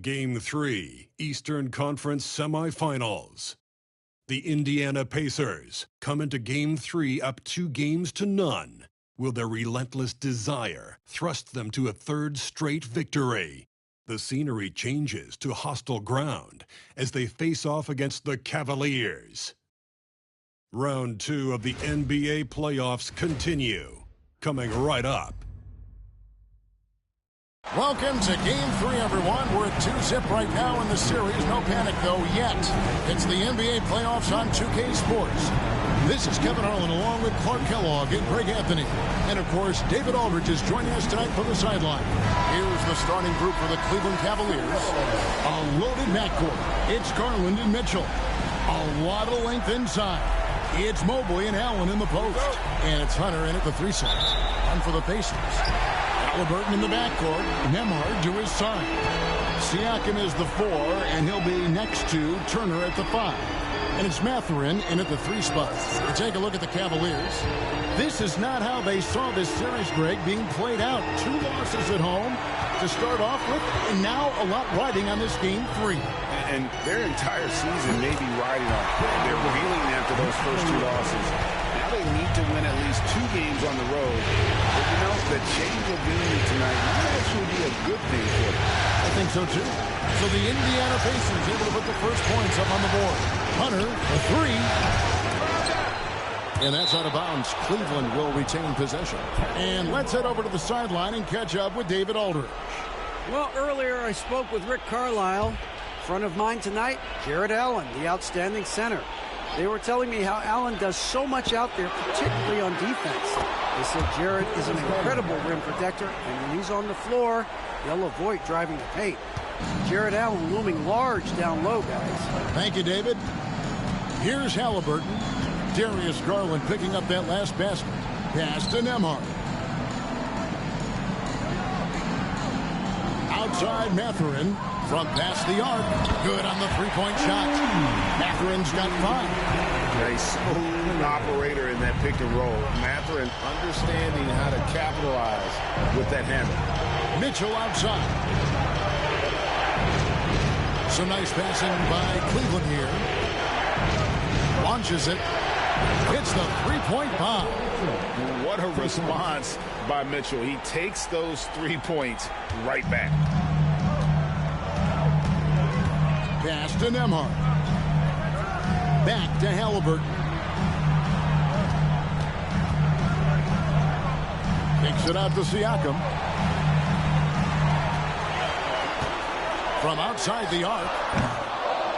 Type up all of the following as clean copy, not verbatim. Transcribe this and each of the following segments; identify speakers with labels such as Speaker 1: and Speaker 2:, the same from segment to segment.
Speaker 1: Game 3, Eastern Conference Semifinals. The Indiana Pacers come into Game 3 up 2-0. Will their relentless desire thrust them to a third straight victory? The scenery changes to hostile ground as they face off against the Cavaliers. Round 2 of the NBA playoffs continue. Coming right up.
Speaker 2: Welcome to Game 3, everyone. We're at 2-zip right now in the series. No panic, though, yet. It's the NBA playoffs on 2K Sports. This is Kevin Harlan along with Clark Kellogg and Greg Anthony. And, of course, David Aldridge is joining us tonight from the sideline. Here's the starting group for the Cleveland Cavaliers. A loaded backcourt. It's Garland and Mitchell. A lot of length inside. It's Mobley and Allen in the post. And it's Hunter in at the 3 side. And for the Pacers, Halliburton in the backcourt, Nembhard to his side. Siakam is the 4, and he'll be next to Turner at the 5. And it's Mathurin in at the 3 spot. You take a look at the Cavaliers. This is not how they saw this series, Greg, being played out. 2 losses at home to start off with, and now a lot riding on this Game 3.
Speaker 3: And their entire season may be riding on it. They're reeling after those first 2 losses. Now they need to win at least 2 games on the road. But you know, the change of venue tonight might actually be a good thing for them.
Speaker 2: I think so, too. So the Indiana Pacers able to put the first points up on the board. Hunter, a 3. And that's out of bounds. Cleveland will retain possession. And let's head over to the sideline and catch up with David Aldridge.
Speaker 4: Well, earlier I spoke with Rick Carlisle. Front of mind tonight, Jarrett Allen, the outstanding center. They were telling me how Allen does so much out there, particularly on defense. They said Jarrett is an incredible rim protector, and when he's on the floor, they'll avoid driving the paint. Jarrett Allen looming large down low, guys.
Speaker 2: Thank you, David. Here's Halliburton. Darius Garland picking up that last basket. Pass to Nembhard. Outside Mathurin. From past the arc. Good on the 3-point shot. Mathurin's got 5.
Speaker 3: A smooth operator in that pick and roll. Mathurin understanding how to capitalize with that hammer.
Speaker 2: Mitchell outside. Some nice passing by Cleveland here. Launches it. Hits the 3-point bomb.
Speaker 3: What a response by Mitchell. He takes those 3 points right back.
Speaker 2: Pass to Nembhard. Back to Halliburton. Kicks it out to Siakam. From outside the arc.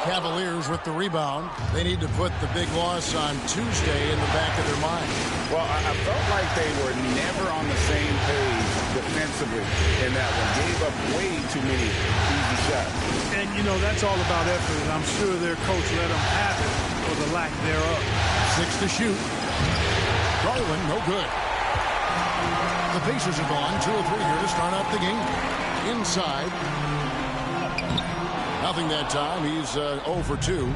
Speaker 2: Cavaliers with the rebound. They need to put the big loss on Tuesday in the back of their mind.
Speaker 3: Well, I felt like they were never on the same page defensively in that one. Gave up way too many easy shots.
Speaker 5: And, you know, that's all about effort, and I'm sure their coach let them have it for the lack thereof.
Speaker 2: 6 to shoot. Garland, no good. The Pacers are gone. 2 or 3 here to start out the game. Inside. Nothing that time. He's 0 for 2.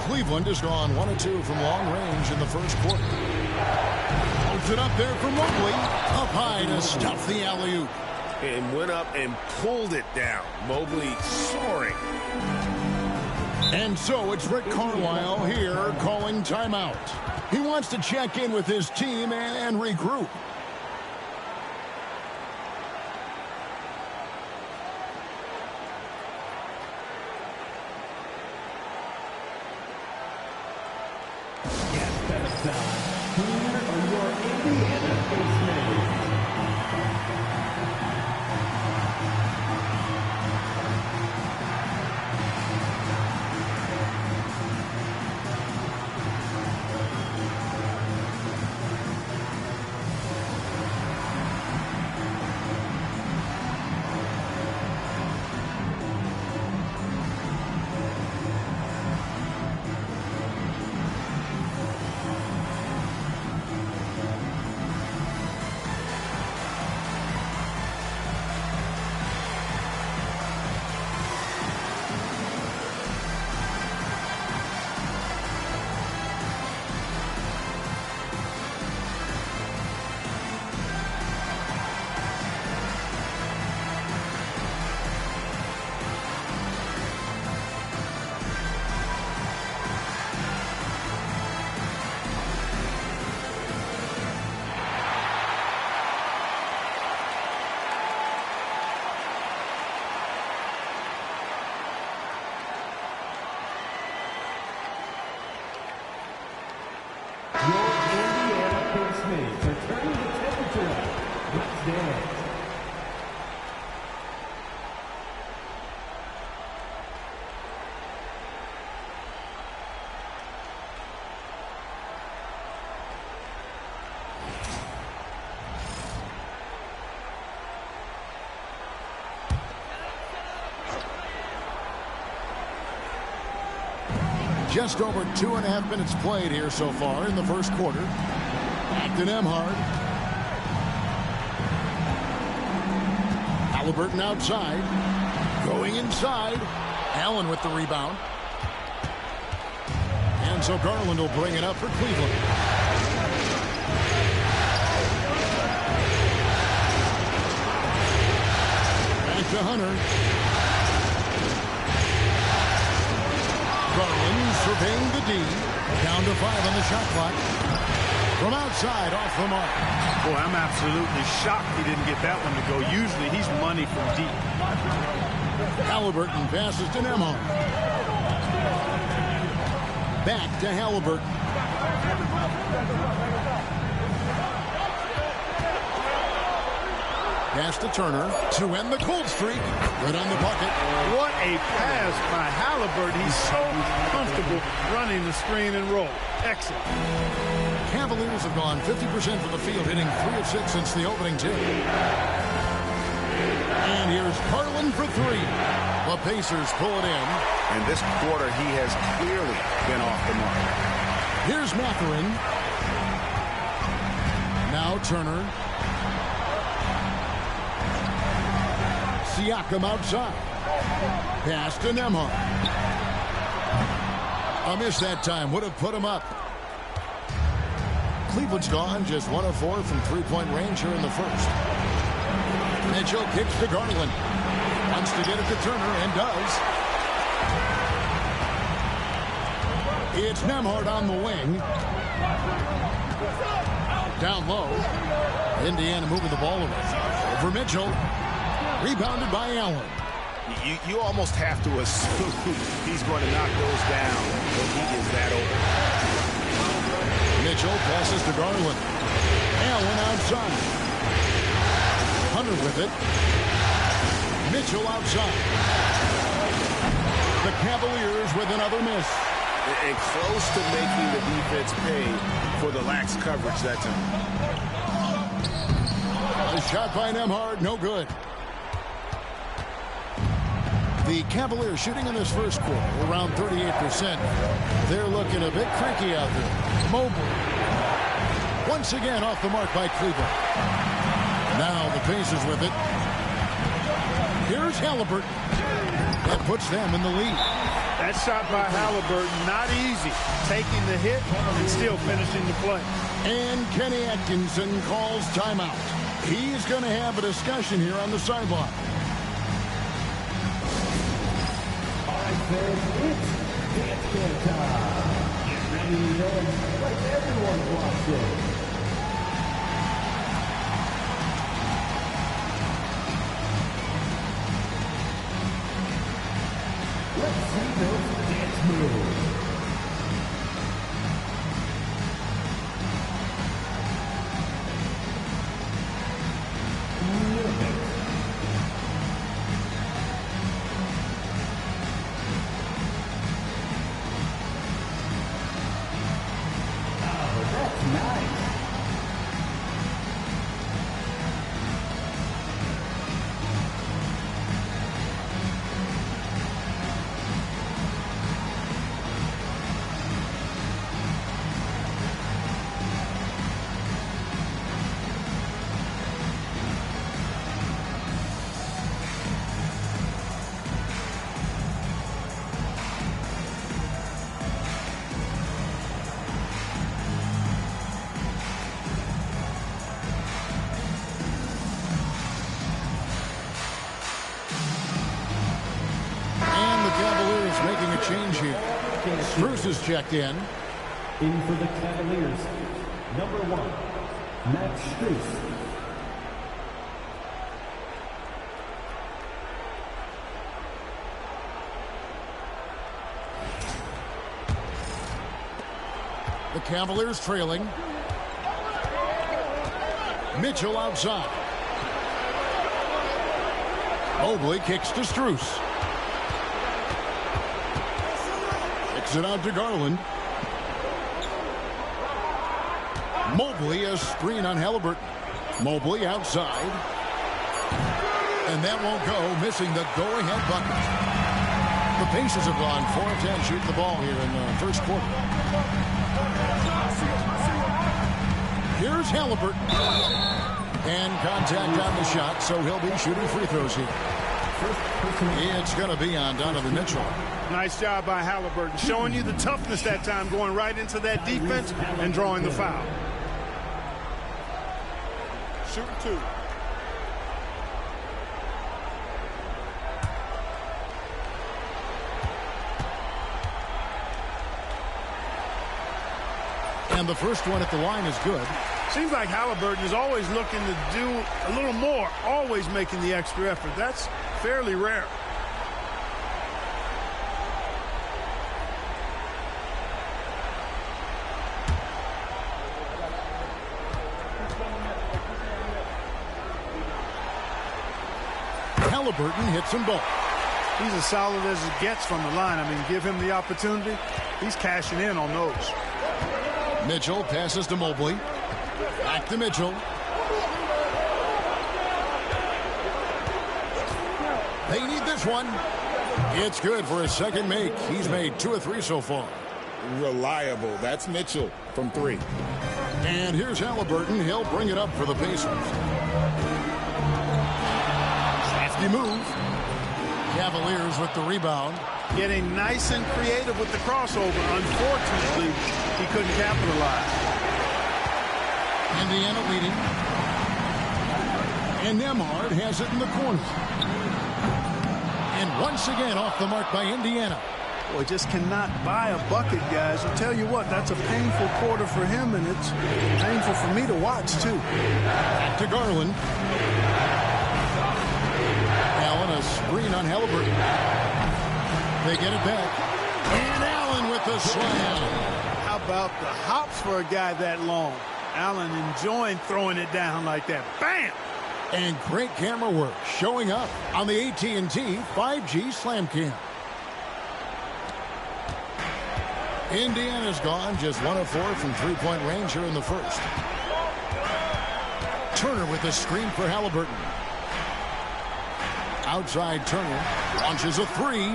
Speaker 2: Cleveland has gone 1 of 2 from long range in the first quarter. Holds it up there for Mobley. Up high to stuff the alley-oop.
Speaker 3: And went up and pulled it down. Mobley soaring.
Speaker 2: And so it's Rick Carlisle here calling timeout. He wants to check in with his team and regroup.
Speaker 6: Here are your Indiana Pacers.
Speaker 2: Just over 2.5 minutes played here so far in the first quarter. Back to Nembhard. Halliburton outside. Going inside. Allen with the rebound. And so Garland will bring it up for Cleveland. Back to Hunter. Garland surveying the D. Down to 5 on the shot clock. From outside, off the mark.
Speaker 5: Boy, I'm absolutely shocked he didn't get that one to go. Usually he's money from deep.
Speaker 2: Halliburton passes to Nembhard. Back to Halliburton. Pass to Turner to end the cold streak. Right on the bucket.
Speaker 5: What a pass by Halliburton. He's so comfortable running the screen and roll. Excellent.
Speaker 2: Cavaliers have gone 50% from the field, hitting 3 of 6 since the opening tip. And here's Garland for 3. The Pacers pull it in.
Speaker 3: And this quarter, he has clearly been off the mark.
Speaker 2: Here's Mathurin. Now Turner. Siakam outside. Pass to Nembhard. A miss that time. Would have put him up. Cleveland's gone just 1 of 4 from three-point range here in the first. Mitchell kicks to Garland. Wants to get it to Turner and does. It's Nembhard on the wing. Down low. Indiana moving the ball away. Over Mitchell. Rebounded by Allen.
Speaker 3: You almost have to assume he's going to knock those down when he is that open.
Speaker 2: Mitchell passes to Garland. Allen outside. Hunter with it. Mitchell outside. The Cavaliers with another miss.
Speaker 3: And close to making the defense pay for the lax coverage that time.
Speaker 2: A shot by Nembhard, no good. The Cavaliers shooting in this first quarter around 38%. They're looking a bit cranky out there. Mobley. Once again off the mark by Cleveland. Now the Pacers with it. Here's Halliburton. That puts them in the lead.
Speaker 5: That shot by Halliburton, not easy. Taking the hit and still finishing the play.
Speaker 2: And Kenny Atkinson calls timeout. He's going to have a discussion here on the sideline.
Speaker 6: It's dance band time. Get ready to dance like everyone's watching. Let's see those dance moves.
Speaker 2: Making a change here. Strus is checked in.
Speaker 6: In for the Cavaliers, number 1, Max Strus.
Speaker 2: The Cavaliers trailing. Mitchell outside. Mobley kicks to Strus. It out to Garland. Mobley, a screen on Halliburton. Mobley outside. And that won't go, missing the go-ahead bucket. The Pacers have gone 4 of 10 shooting the ball here in the first quarter. Here's Halliburton. And contact on the shot, so he'll be shooting free throws here. It's going to be on Donovan Mitchell.
Speaker 5: Nice job by Halliburton, showing you the toughness that time, going right into that defense and drawing the foul. Shooting 2.
Speaker 2: And the first one at the line is good.
Speaker 5: Seems like Halliburton is always looking to do a little more, always making the extra effort. That's fairly rare.
Speaker 2: Halliburton hits them both.
Speaker 5: He's as solid as it gets from the line. I mean, give him the opportunity. He's cashing in on those.
Speaker 2: Mitchell passes to Mobley. Back to Mitchell. They need this one. It's good for his second make. He's made 2 of 3 so far.
Speaker 3: Reliable. That's Mitchell from 3.
Speaker 2: And here's Halliburton. He'll bring it up for the Pacers. Crafty move. Cavaliers with the rebound.
Speaker 5: Getting nice and creative with the crossover. Unfortunately, he couldn't capitalize.
Speaker 2: Indiana leading. And Nembhard has it in the corner. And once again off the mark by Indiana.
Speaker 5: Boy, just cannot buy a bucket, guys. I'll tell you what, that's a painful quarter for him, and it's painful for me to watch, too.
Speaker 2: Back to Garland. Allen, a screen on Halliburton. They get it back. And Allen with the slam.
Speaker 5: How about the hops for a guy that long? Allen enjoying throwing it down like that. Bam!
Speaker 2: And great camera work showing up on the AT&T 5G Slam Cam. Indiana's gone just 1 of 4 from three-point range here in the first. Turner with the screen for Halliburton. Outside Turner launches a 3.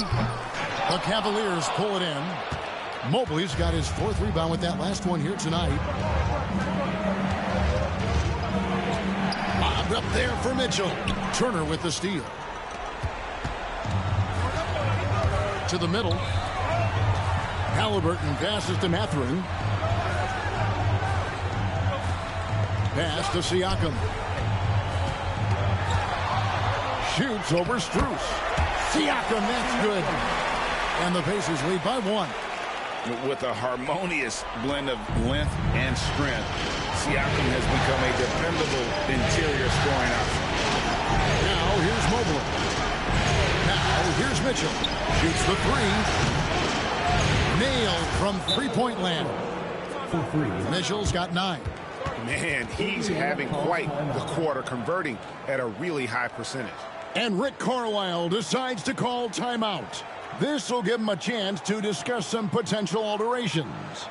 Speaker 2: The Cavaliers pull it in. Mobley's got his 4th rebound with that last one here tonight. Bobbed up there for Mitchell. Turner with the steal. To the middle. Halliburton passes to Mathurin. Pass to Siakam. Shoots over Strus. Siakam, that's good. And the Pacers lead by 1.
Speaker 3: With a harmonious blend of length and strength, Siakam has become a dependable interior scoring option.
Speaker 2: Now here's Mobley. Now here's Mitchell. Shoots the 3. Nailed from three-point land. Mitchell's got 9.
Speaker 3: Man, he's having quite the quarter, converting at a really high percentage.
Speaker 2: And Rick Carlisle decides to call timeout. This will give him a chance to discuss some potential alterations.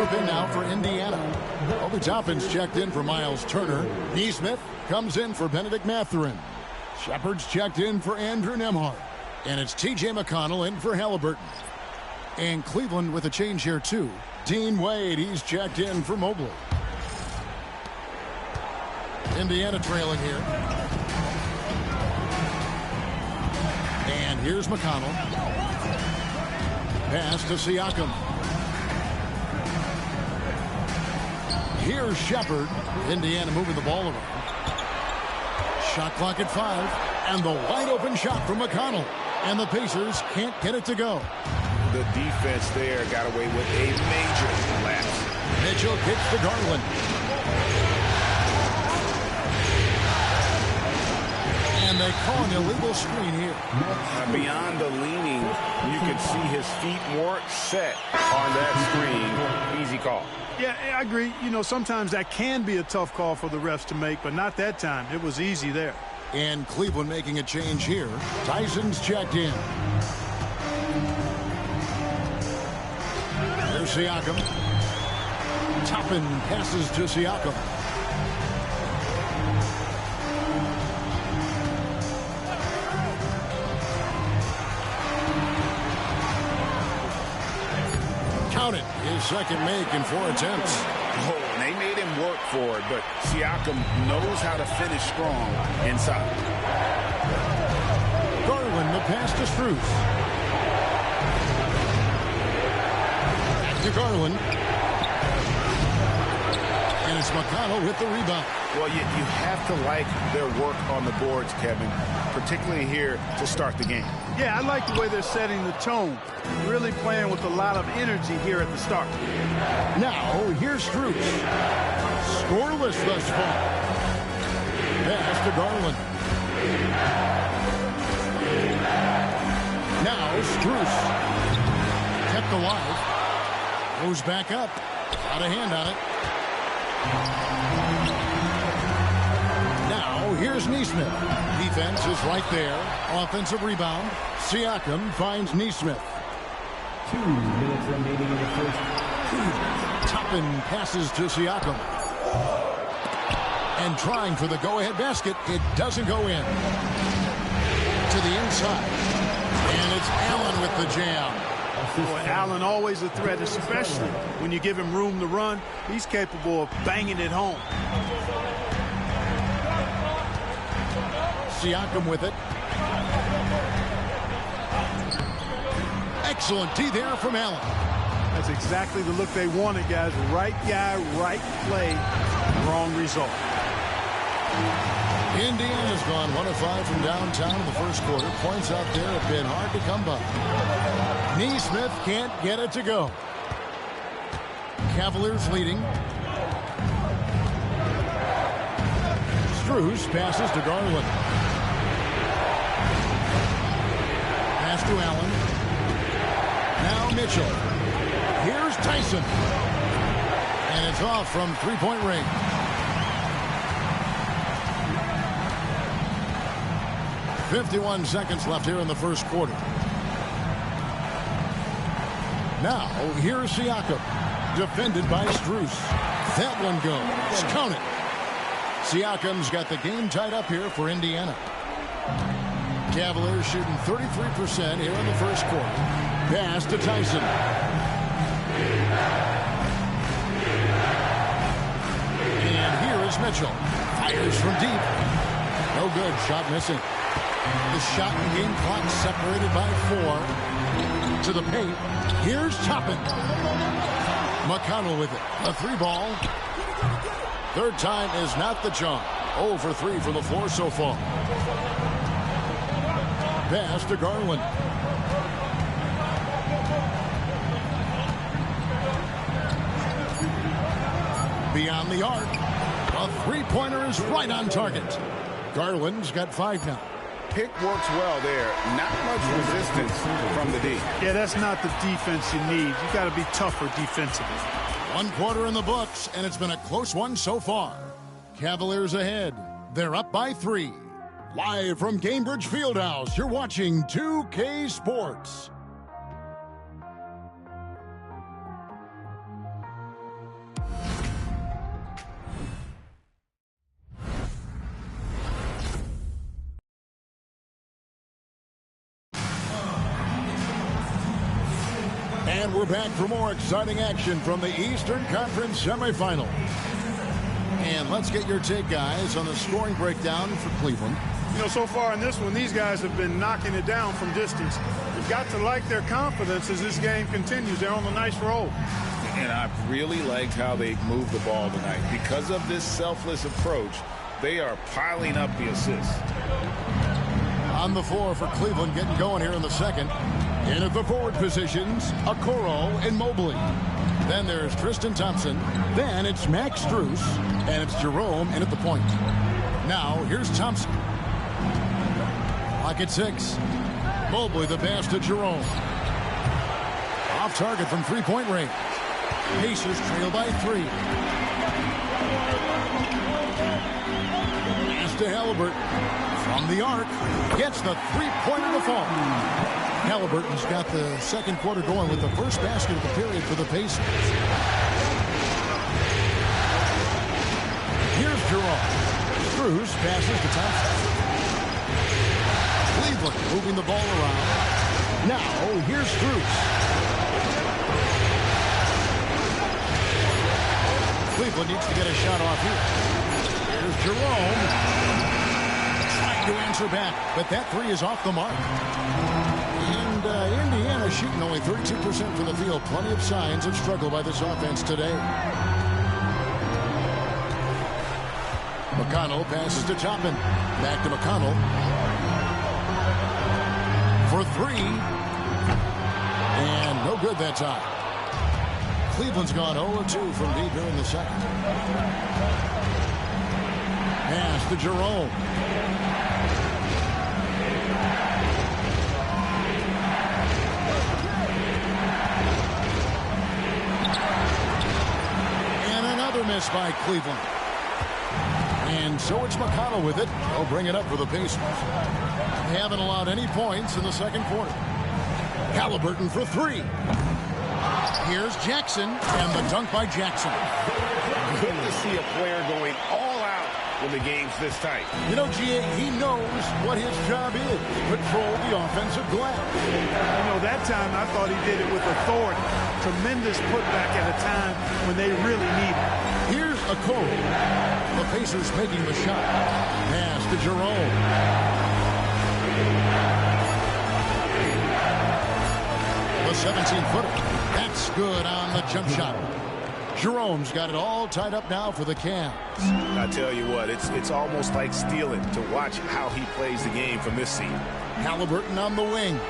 Speaker 2: group in now for Indiana. Obi Toppin's checked in for Miles Turner. Neesmith comes in for Benedict Mathurin. Shepard's checked in for Andrew Nembhard. And it's T.J. McConnell in for Halliburton. And Cleveland with a change here, too. Dean Wade, he's checked in for Mobley. Indiana trailing here. And here's McConnell. Pass to Siakam. Here's Shepard. Indiana moving the ball around. Shot clock at 5. And the wide open shot from McConnell. And the Pacers can't get it to go.
Speaker 3: The defense there got away with a major lapse.
Speaker 2: Mitchell kicks to Garland. And they call an illegal screen here.
Speaker 3: Beyond the leaning, you can see his feet weren't set on that screen. Easy call.
Speaker 5: Yeah, I agree. You know, sometimes that can be a tough call for the refs to make, but not that time. It was easy there.
Speaker 2: And Cleveland making a change here. Tyson's checked in. There's Siakam. Toppin passes to Siakam. Count it. His second make in 4 attempts.
Speaker 3: Oh, they made him work for it, but Siakam knows how to finish strong inside.
Speaker 2: Garland, the pass to Strus. Back to Garland. And it's McConnell with the rebound.
Speaker 3: Well, you have to like their work on the boards, Kevin, particularly here to start the game.
Speaker 5: Yeah, I like the way they're setting the tone. Really playing with a lot of energy here at the start.
Speaker 2: Now, here's Strus. Scoreless thus far. Pass to Garland. Now, Strus. Kept alive. Goes back up. Got a hand on it. Now, here's Neesmith. Defense is right there. Offensive rebound. Siakam finds Neesmith.
Speaker 6: 2 minutes remaining in the first.
Speaker 2: Toppin passes to Siakam. And trying for the go-ahead basket. It doesn't go in. To the inside. And it's Allen with the jam.
Speaker 5: Boy, Allen always a threat, especially when you give him room to run. He's capable of banging it home.
Speaker 2: Siakam with it. Excellent D there from Allen.
Speaker 5: That's exactly the look they wanted, guys. Right guy, right play, wrong result.
Speaker 2: Indiana's gone 1 of 5 from downtown in the first quarter. Points out there have been hard to come by. Neesmith can't get it to go. Cavaliers leading. Strus passes to Garland. Pass to Allen. Now Mitchell. Here's Tyson. And it's off from three-point range. .51 seconds left here in the first quarter. Now, here's Siakam. Defended by Strus. That one goes. Count it. Siakam's got the game tied up here for Indiana. Cavaliers shooting 33% here in the first quarter. Pass to Tyson. And here is Mitchell. Fires from deep. No good. Shot missing. The shot and game clock separated by 4. To the paint. Here's Toppin. McConnell with it. A 3-ball. Third time is not the charm. 0 for 3 from the floor so far. Pass to Garland. Beyond the arc. A 3-pointer is right on target. Garland's got 5 now.
Speaker 3: Pick works well there. Not much resistance from the D.
Speaker 5: Yeah, that's not the defense you need. You got to be tougher defensively.
Speaker 2: 1 quarter in the books, and it's been a close one so far. Cavaliers ahead. They're up by 3. Live from Cambridge Fieldhouse, you're watching 2K Sports. And we're back for more exciting action from the Eastern Conference semifinals. And let's get your take, guys, on the scoring breakdown for Cleveland.
Speaker 5: You know, so far in this one, these guys have been knocking it down from distance. You've got to like their confidence as this game continues. They're on a nice roll.
Speaker 3: And I've really liked how they've moved the ball tonight. Because of this selfless approach, they are piling up the assists.
Speaker 2: On the floor for Cleveland, getting going here in the second. In at the forward positions, Okoro and Mobley. Then there's Tristan Thompson. Then it's Max Strus. And it's Jerome in at the point. Now, here's Thompson. Lock at 6. Mobley the pass to Jerome. Off target from three-point range. Pacers trail by 3. Pass to Halliburton. From the arc. Gets the three-pointer to fall. Halliburton's got the second quarter going with the first basket of the period for the Pacers. Here's Jerome. Strus passes to Thompson. Cleveland moving the ball around. Now, here's Strus. Cleveland needs to get a shot off here. Here's Jerome. Trying to answer back, but that three is off the mark. And Indiana shooting only 32% from the field. Plenty of signs of struggle by this offense today. McConnell passes to Toppin. Back to McConnell. For 3. And no good that time. Cleveland's gone 0-2 from deep here in the second. Pass to Jerome. And another miss by Cleveland. And so it's McConnell with it. They'll bring it up for the Pacers. They haven't allowed any points in the second quarter. Halliburton for 3. Here's Jackson, and the dunk by Jackson.
Speaker 3: Good to see a player going all out when the game's this tight.
Speaker 2: You know, G.A., he knows what his job is. Control the offensive glass.
Speaker 5: You know, that time I thought he did it with authority. Tremendous putback at a time when they really need it.
Speaker 2: Here's Okoro. The Pacers making the shot. Pass to Jerome. The 17-footer. That's good on the jump shot. Jerome's got it all tied up now for the Cavs.
Speaker 3: I tell you what, it's almost like stealing to watch how he plays the game from this seat.
Speaker 2: Halliburton on the wing.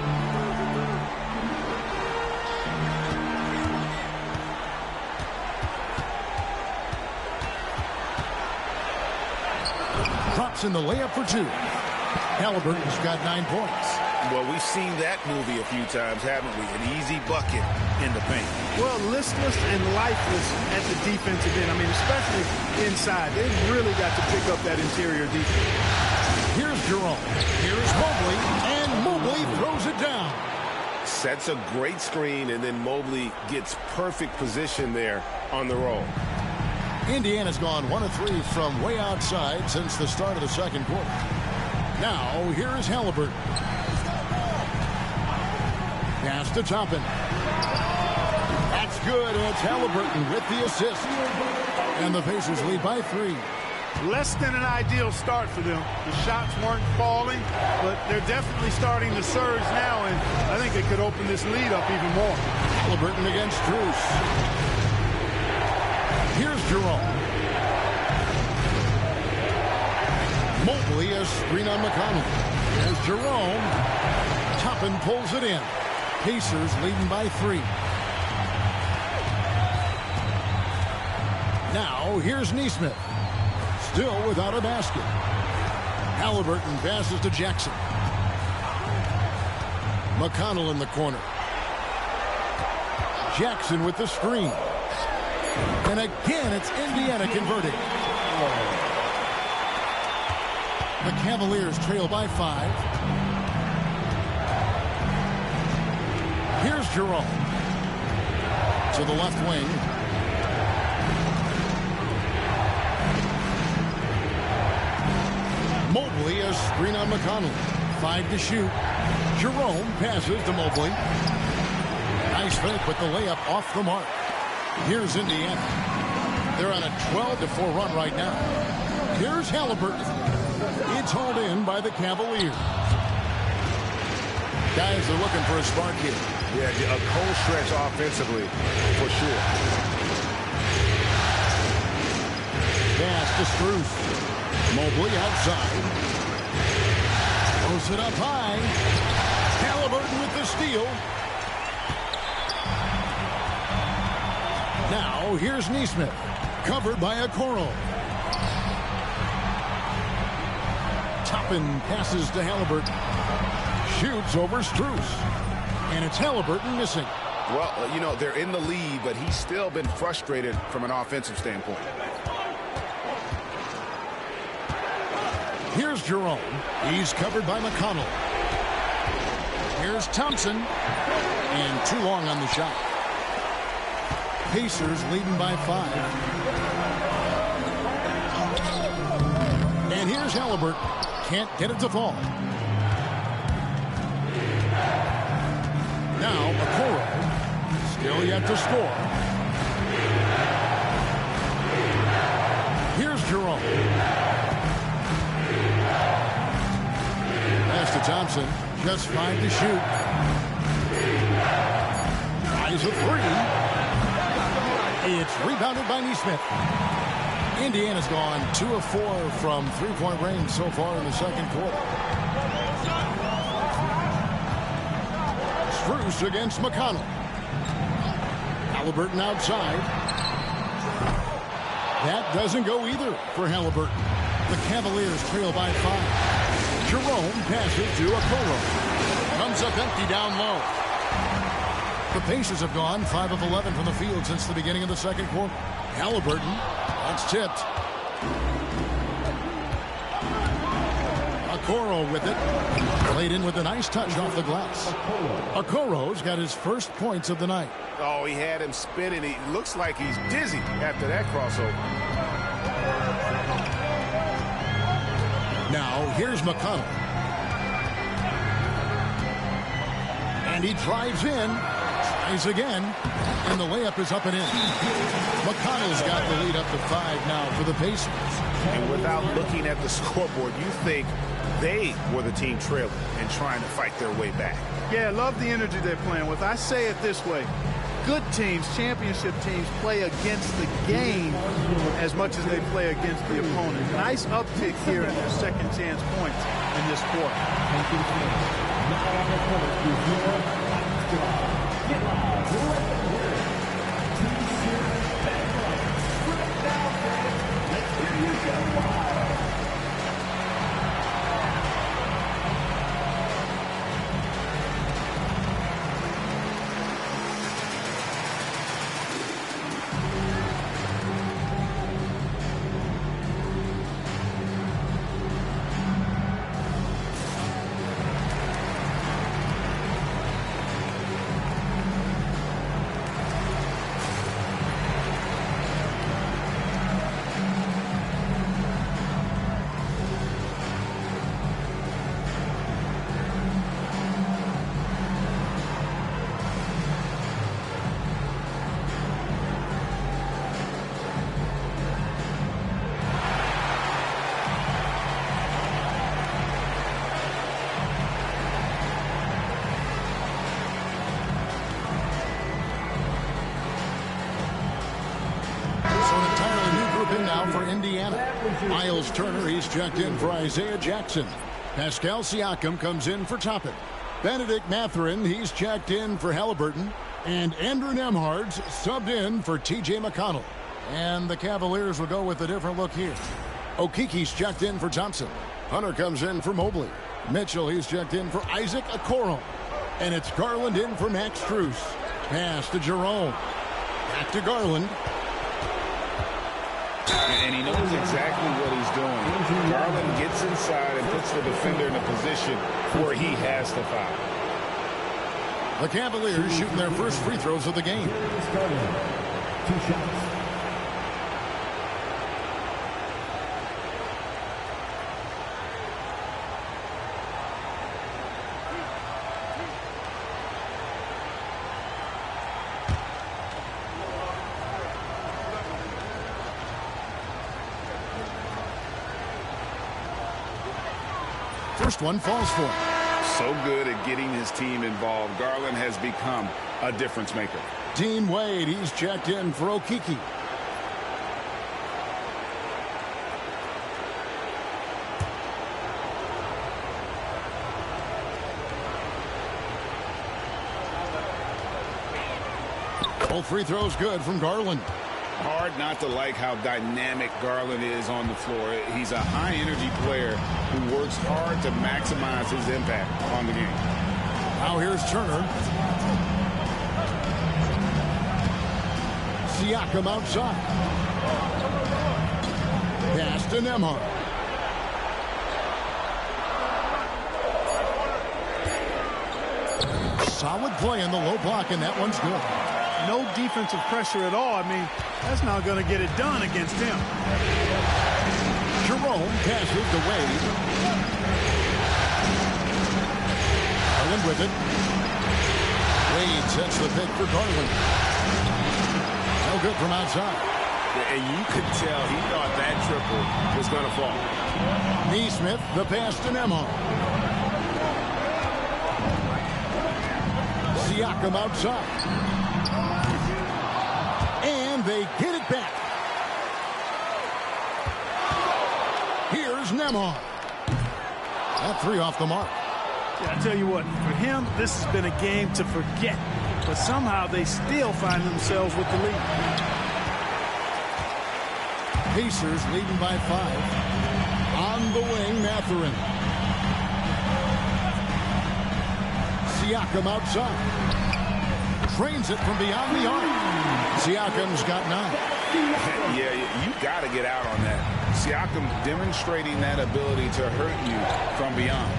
Speaker 2: Drops in the layup for 2. Halliburton's got 9 points.
Speaker 3: Well, we've seen that movie a few times, haven't we? An easy bucket in the paint.
Speaker 5: Well, listless and lifeless at the defensive end. I mean, especially inside. They've really got to pick up that interior defense.
Speaker 2: Here's Jerome. Here's Mobley. And Mobley throws it down.
Speaker 3: Sets a great screen, and then Mobley gets perfect position there on the roll.
Speaker 2: Indiana's gone 1 of 3 from way outside since the start of the second quarter. Now, here is Halliburton. Pass to Toppin. That's good, and it's Halliburton with the assist. And the Pacers lead by 3.
Speaker 5: Less than an ideal start for them. The shots weren't falling, but they're definitely starting to surge now, and I think they could open this lead up even more.
Speaker 2: Halliburton against Strus. Here's Jerome. Mobley, a screen on McConnell. There's Jerome. Toppin pulls it in. Pacers leading by 3. Now, here's Nesmith. Still without a basket. Halliburton passes to Jackson. McConnell in the corner. Jackson with the screen. And again, it's Indiana converting. The Cavaliers trail by 5. Here's Jerome. To the left wing. Mobley, a screen on McConnell. 5 to shoot. Jerome passes to Mobley. Nice fake, but the layup off the mark. Here's Indiana. They're on a 12-4 run right now. Here's Halliburton. It's hauled in by the Cavaliers. Guys are looking for a spark here.
Speaker 3: Yeah, a cold stretch offensively, for sure.
Speaker 2: Pass to Strus. Mobley outside. Throws it up high. Halliburton with the steal. Now, here's Nesmith. Covered by Okoro. Toppin passes to Halliburton. Shoots over Strus. And it's Halliburton missing.
Speaker 3: Well, you know, they're in the lead, but he's still been frustrated from an offensive standpoint.
Speaker 2: Here's Jerome. He's covered by McConnell. Here's Thompson. And too long on the shot. Pacers leading by 5. And here's Halliburton. Can't get it to fall. Now, Okoro. Still yet to score. Here's Jerome. Pass to Thompson. Just 5 to shoot. Tries a 3. It's rebounded by Nesmith. Indiana's gone 2 of 4 from three-point range so far in the second quarter. Strus against McConnell. Halliburton outside. That doesn't go either for Halliburton. The Cavaliers trail by 5. Jerome passes to Okoro. Comes up empty down low. The Pacers have gone 5 of 11 from the field since the beginning of the second quarter. Halliburton, that's tipped. Okoro with it. Played in with a nice touch off the glass. Okoro's got his first points of the night.
Speaker 3: Oh, he had him spinning. He looks like he's dizzy after that crossover.
Speaker 2: Now, here's McConnell. And he drives in. Tries again. And the layup is up and in. McConnell's got the lead up to 5 now for the Pacers.
Speaker 3: And without looking at the scoreboard, you think they were the team trailing and trying to fight their way back.
Speaker 5: Yeah, I love the energy they're playing with. I say it this way. Good teams, championship teams, play against the game as much as they play against the opponent. Nice uptick here in their second chance points in this quarter.
Speaker 2: For Indiana. Miles Turner, he's checked in for Isaiah Jackson. Pascal Siakam comes in for Toppin. Benedict Mathurin, he's checked in for Halliburton. And Andrew Nembhard's subbed in for T.J. McConnell. And the Cavaliers will go with a different look here. Okiki's checked in for Thompson. Hunter comes in for Mobley. Mitchell, he's checked in for Isaac Okoro. And it's Garland in for Max Strus. Pass to Jerome. Back to Garland.
Speaker 3: And he knows exactly what he's doing. Garland gets inside and puts the defender in a position where he has to foul.
Speaker 2: The Cavaliers shooting their first free throws of the game.
Speaker 6: 2 shots.
Speaker 2: First one falls for him.
Speaker 3: So good at getting his team involved. Garland has become a difference maker.
Speaker 2: Dean Wade, he's checked in for Okiki. Both free throws good from Garland.
Speaker 3: Hard not to like how dynamic Garland is on the floor. He's a high-energy player who works hard to maximize his impact on the game.
Speaker 2: Now here's Turner. Siakam outside. Pass to Nembhard. Solid play in the low block, and that one's good.
Speaker 5: No defensive pressure at all. I mean, that's not going to get it done against him.
Speaker 2: Jerome passes to Wade. Garland with it. Wade sets the pick for Garland. No good from outside.
Speaker 3: And you could tell he thought that triple was going to fall.
Speaker 2: Neesmith, the pass to Nembhard. Siakam outside. And they get it back. Here's Nembhard. That three off the mark.
Speaker 5: Yeah, I tell you what, for him, this has been a game to forget. But somehow they still find themselves with the lead.
Speaker 2: Pacers leading by 5. On the wing, Mathurin. Siakam outside. Trains it from beyond the arc. Siakam's got 9.
Speaker 3: Yeah, you got to get out on that. Siakam demonstrating that ability to hurt you from beyond.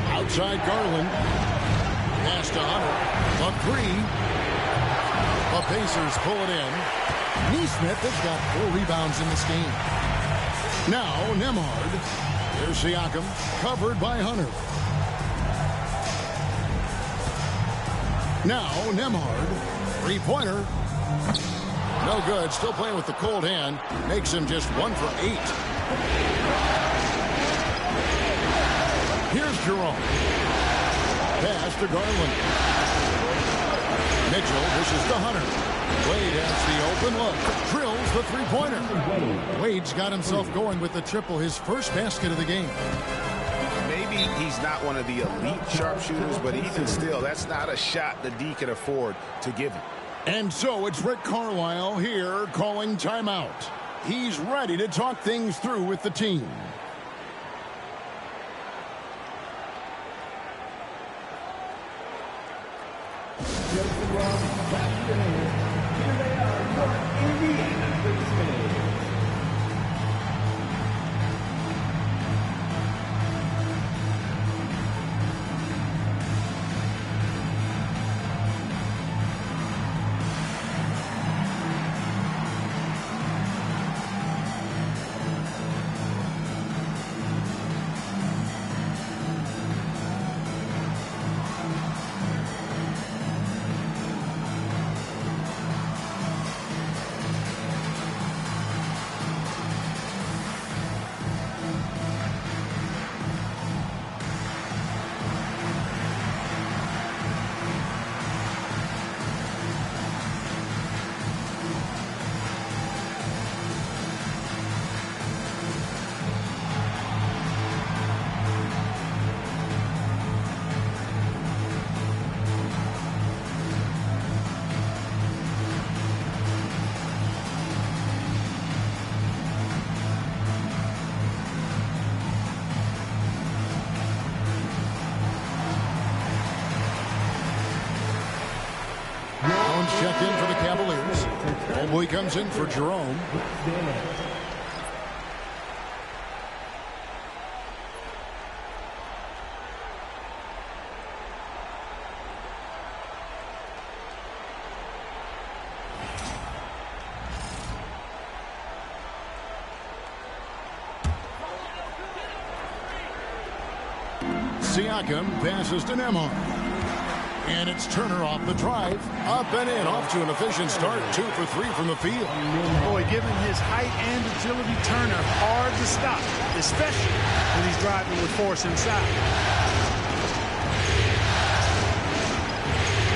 Speaker 2: Outside Garland. Pass to Hunter. A 3. The Pacers pull it in. Neesmith has got 4 rebounds in this game. Now Nembhard. Here's Siakam. Covered by Hunter. Now Nembhard. 3-pointer. No good. Still playing with the cold hand. Makes him just 1 for 8. Here's Jerome. Pass to Garland. Mitchell dishes to Hunter. Wade has the open look. Drills the three-pointer. Wade's got himself going with the triple, his first basket of the game.
Speaker 3: Maybe he's not one of the elite sharpshooters, but even still, that's not a shot the D can afford to give him.
Speaker 2: And so it's Rick Carlisle here calling timeout. He's ready to talk things through with the team.
Speaker 6: Here they are, your Indiana Pacers.
Speaker 2: Check in for the Cavaliers. Homeboy comes in for Jerome. Siakam passes to Nembhard. And it's Turner off the drive. Up and in, off to an efficient start. 2 for 3 from the field.
Speaker 5: Boy, given his height and agility, Turner hard to stop, especially when he's driving with force inside.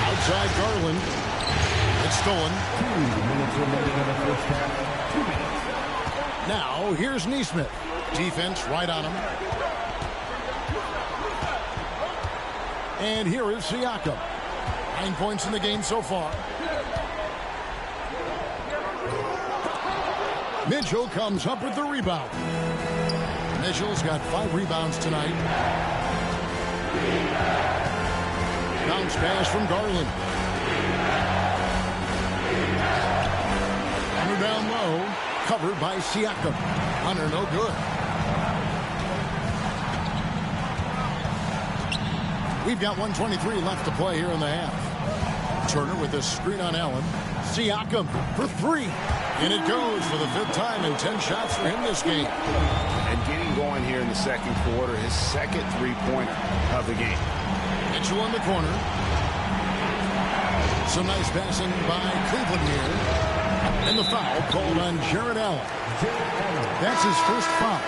Speaker 2: Outside Garland. It's stolen.
Speaker 6: 2 minutes remaining in the first half. 2 minutes.
Speaker 2: Now, here's Neesmith. Defense right on him. And here is Siakam. 9 points in the game so far. Mitchell comes up with the rebound. Mitchell's got 5 rebounds tonight. Bounce pass from Garland. Hunter down low. Covered by Siakam. Hunter no good. We've got 1:23 left to play here in the half. Turner with a screen on Allen. Siakam for 3. And it goes for the 5th time in 10 shots for him this game.
Speaker 3: And getting going here in the second quarter, his second three-pointer of the game.
Speaker 2: Mitchell in the corner. Some nice passing by Cleveland here. And the foul called on Jared Allen. That's his first foul.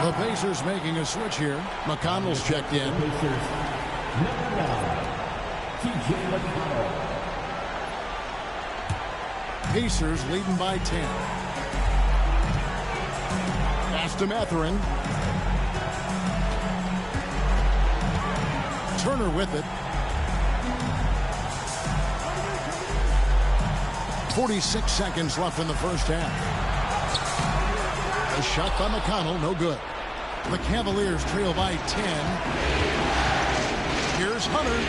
Speaker 2: The Pacers making a switch here. McConnell's checked in. Pacers leading by 10. Pass to Mathurin. Turner with it. 46 seconds left in the first half. A shot by McConnell, no good. The Cavaliers trail by 10. Here's Hunter.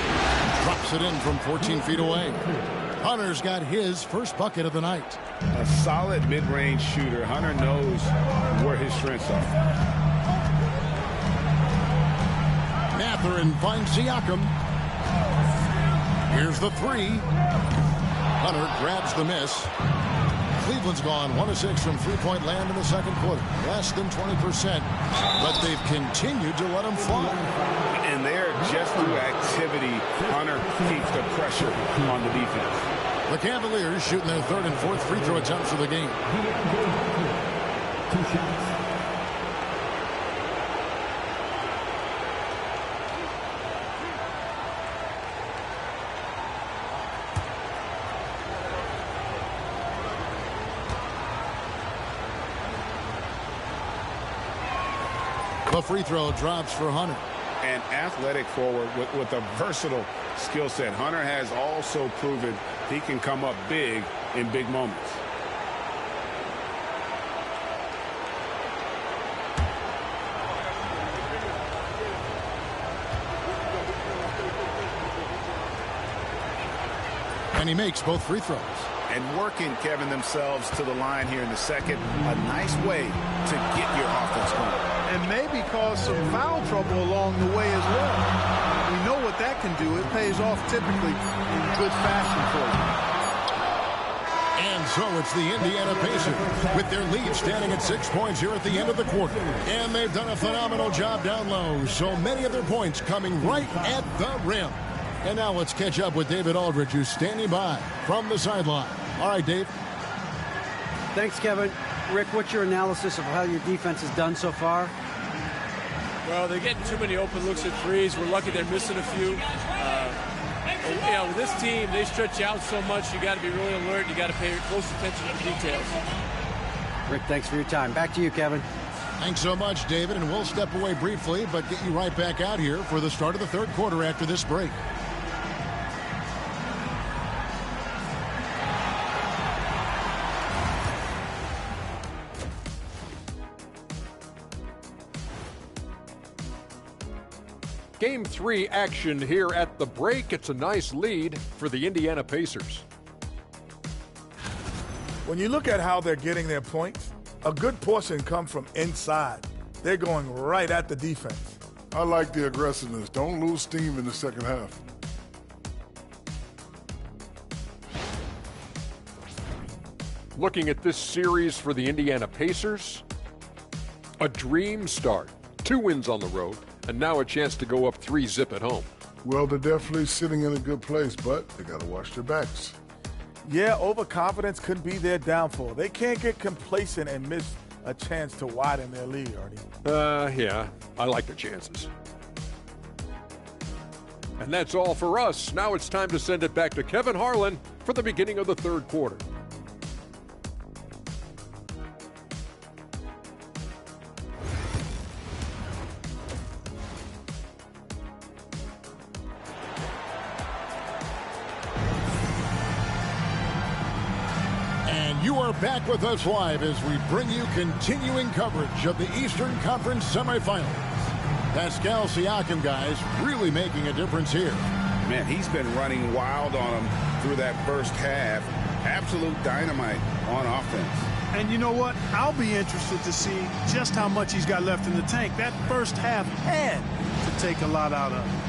Speaker 2: Drops it in from 14 feet away. Hunter's got his first bucket of the night.
Speaker 3: A solid mid-range shooter. Hunter knows where his strengths are.
Speaker 2: Mathurin finds Siakam. Here's the 3. Hunter grabs the miss. Cleveland's gone 1 of 6 from three-point land in the second quarter. Less than 20%, but they've continued to let them fly.
Speaker 3: And there, just through activity, Hunter keeps the pressure on the defense.
Speaker 2: The Cavaliers shooting their 3rd and 4th free throw attempts of the game.
Speaker 6: 2 shots.
Speaker 2: The free throw drops for Hunter.
Speaker 3: An athletic forward with a versatile skill set. Hunter has also proven he can come up big in big moments.
Speaker 2: And he makes both free throws.
Speaker 3: And working, Kevin, themselves to the line here in the second. A nice way to get your offense going.
Speaker 5: And maybe cause some foul trouble along the way as well. We know what that can do. It pays off typically in good fashion for you.
Speaker 2: And so it's the Indiana Pacers with their lead standing at 6 points here at the end of the quarter. And they've done a phenomenal job down low. So many of their points coming right at the rim. And now let's catch up with David Aldridge, who's standing by from the sideline. All right, Dave.
Speaker 4: Thanks, Kevin. Rick, what's your analysis of how your defense has done so far?
Speaker 7: Well, they're getting too many open looks at threes. We're lucky they're missing a few. With this team, they stretch out so much. You got to be really alert. You got to pay close attention to the details.
Speaker 4: Rick, thanks for your time. Back to you, Kevin.
Speaker 2: Thanks so much, David. And we'll step away briefly, but get you right back out here for the start of the third quarter after this break.
Speaker 8: Game 3 action here at the break. It's a nice lead for the Indiana Pacers.
Speaker 9: When you look at how they're getting their points, a good portion come from inside. They're going right at the defense.
Speaker 10: I like the aggressiveness. Don't lose steam in the second half.
Speaker 8: Looking at this series for the Indiana Pacers, a dream start. 2 wins on the road, and now a chance to go up 3-zip at home.
Speaker 10: Well, they're definitely sitting in a good place, but they got to watch their backs.
Speaker 9: Yeah, overconfidence could be their downfall. They can't get complacent and miss a chance to widen their lead, Artie.
Speaker 8: Yeah, I like their chances. And that's all for us. Now it's time to send it back to Kevin Harlan for the beginning of the third quarter.
Speaker 2: And you are back with us live as we bring you continuing coverage of the Eastern Conference semifinals. Pascal Siakam, guys, really making a difference here.
Speaker 3: Man, he's been running wild on him through that first half. Absolute dynamite on offense.
Speaker 5: And you know what? I'll be interested to see just how much he's got left in the tank. That first half had to take a lot out of him.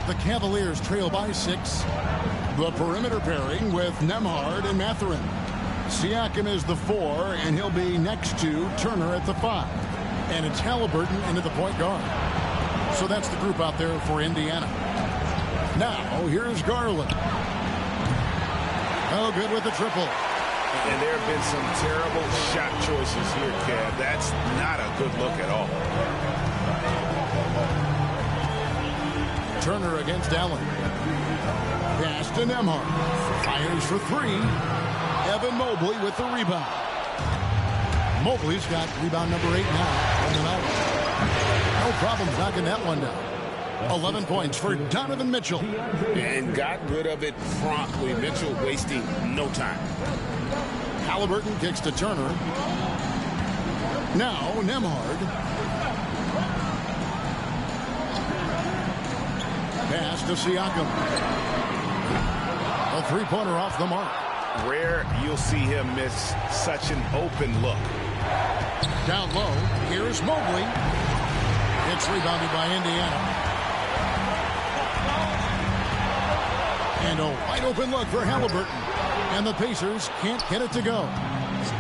Speaker 2: The Cavaliers trail by 6. The perimeter pairing with Nembhard and Mathurin. Siakam is the 4, and he'll be next to Turner at the 5. And it's Halliburton into the point guard. So that's the group out there for Indiana. Now, here's Garland. Oh, good with the triple.
Speaker 3: And there have been some terrible shot choices here, Kev. That's not a good look at all.
Speaker 2: Turner against Allen. Pass to Nembhard. Fires for 3. Evan Mobley with the rebound. Mobley's got rebound number 8 now on the night. No problem knocking that one down. 11 points for Donovan Mitchell.
Speaker 3: And got rid of it promptly. Mitchell wasting no time.
Speaker 2: Halliburton kicks to Turner. Now Nembhard. Pass to Siakam. A three-pointer off the mark.
Speaker 3: Rare you'll see him miss such an open look.
Speaker 2: Down low, here's Mobley. It's rebounded by Indiana. And a wide open look for Halliburton. And the Pacers can't get it to go.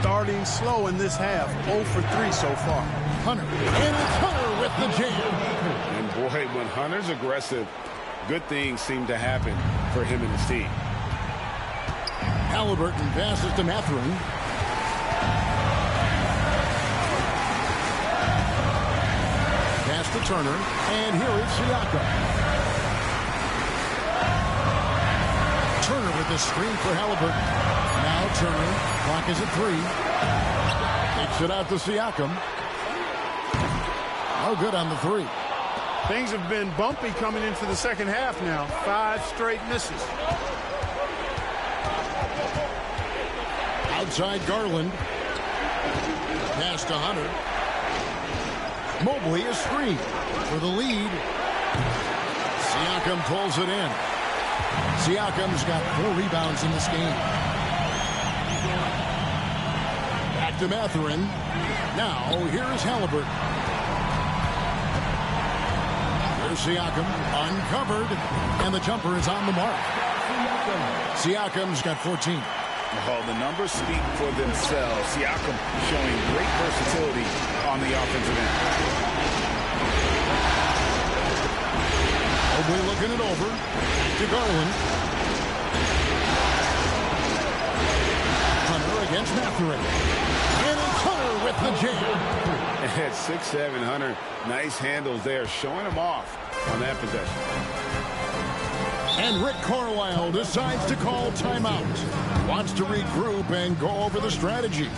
Speaker 5: Starting slow in this half. 0 for 3 so far.
Speaker 2: Hunter. And it's Hunter with the jam.
Speaker 3: And boy, when Hunter's aggressive, good things seem to happen for him and his team.
Speaker 2: Halliburton passes to Mathurin. Pass to Turner. And here is Siakam. Turner with the screen for Halliburton. Now Turner. Clock is at 3. Takes it out to Siakam. Oh, good on the 3.
Speaker 5: Things have been bumpy coming into the second half now. 5 straight misses.
Speaker 2: Outside Garland. Pass to Hunter. Mobley is screened for the lead. Siakam pulls it in. Siakam's got 4 rebounds in this game. Back to Mathurin. Now here is Halliburton. There's Siakam uncovered, and the jumper is on the mark. Siakam's got 14.
Speaker 3: Oh, the numbers speak for themselves. Siakam showing great versatility on the offensive end.
Speaker 2: Mobley looking it over. Back to Garland. Hunter against Mathurin. And it's Hunter with the jam.
Speaker 3: At 6'7", Hunter, nice handles there, showing him off on that possession.
Speaker 2: And Rick Carlisle decides to call timeout. Wants to regroup and go over the strategy.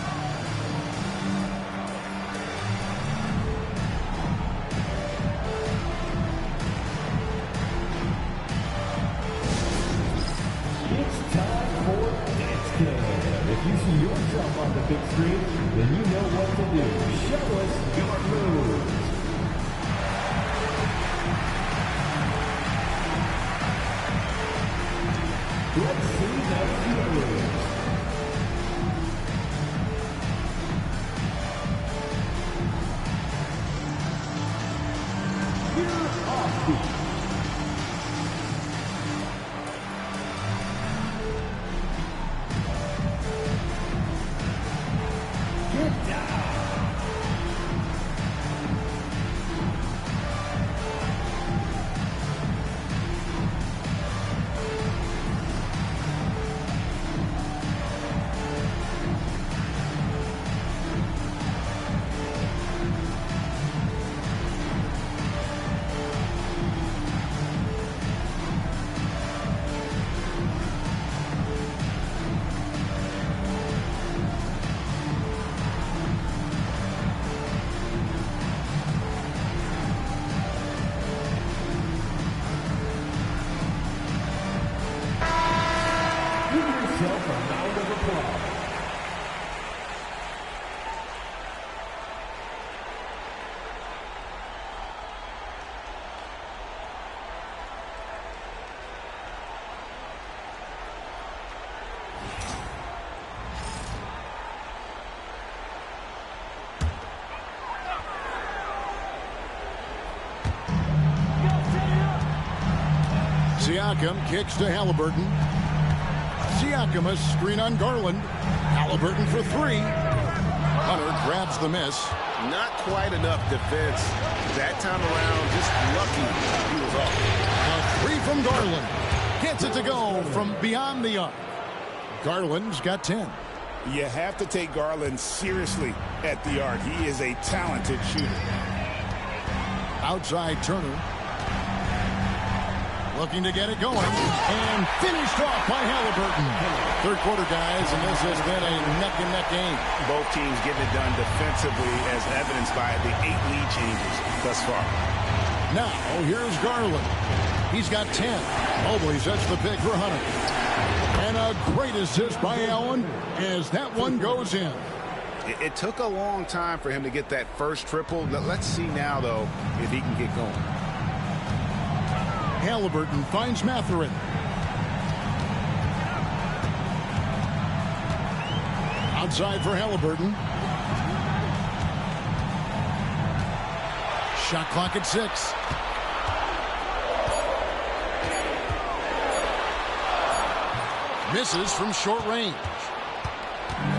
Speaker 6: It's time for Dance Cam. If you see yourself on the big screen, then you know what to do. Show us your moves. Let's see those moves. You're offbeat.
Speaker 2: Siakam kicks to Halliburton. Siakam a screen on Garland. Halliburton for three. Hunter grabs the miss.
Speaker 3: Not quite enough defense. That time around, just lucky he was off.
Speaker 2: A three from Garland. Gets it to go from beyond the arc. Garland's got 10.
Speaker 3: You have to take Garland seriously at the arc. He is a talented shooter.
Speaker 2: Outside Turner. Looking to get it going. And finished off by Halliburton. Third quarter, guys, and this has been a neck-and-neck game.
Speaker 3: Both teams getting it done defensively as evidenced by the 8 lead changes thus far.
Speaker 2: Now, here's Garland. He's got 10. Mobley sets the pick for Hunter. And a great assist by Allen as that one goes in.
Speaker 3: It took a long time for him to get that first triple. Let's see now, though, if he can get going.
Speaker 2: Halliburton finds Mathurin. Outside for Halliburton. Shot clock at 6. Misses from short range.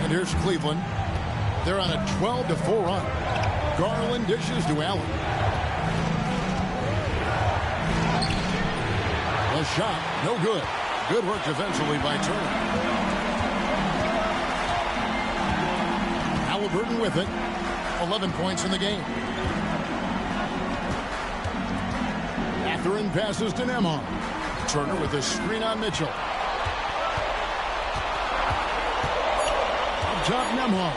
Speaker 2: And here's Cleveland. They're on a 12-4 run. Garland dishes to Allen. A shot, no good. Good work defensively by Turner. Halliburton with it. 11 points in the game. Mathurin passes to Nembhard. Turner with a screen on Mitchell. Up top, Nembhard.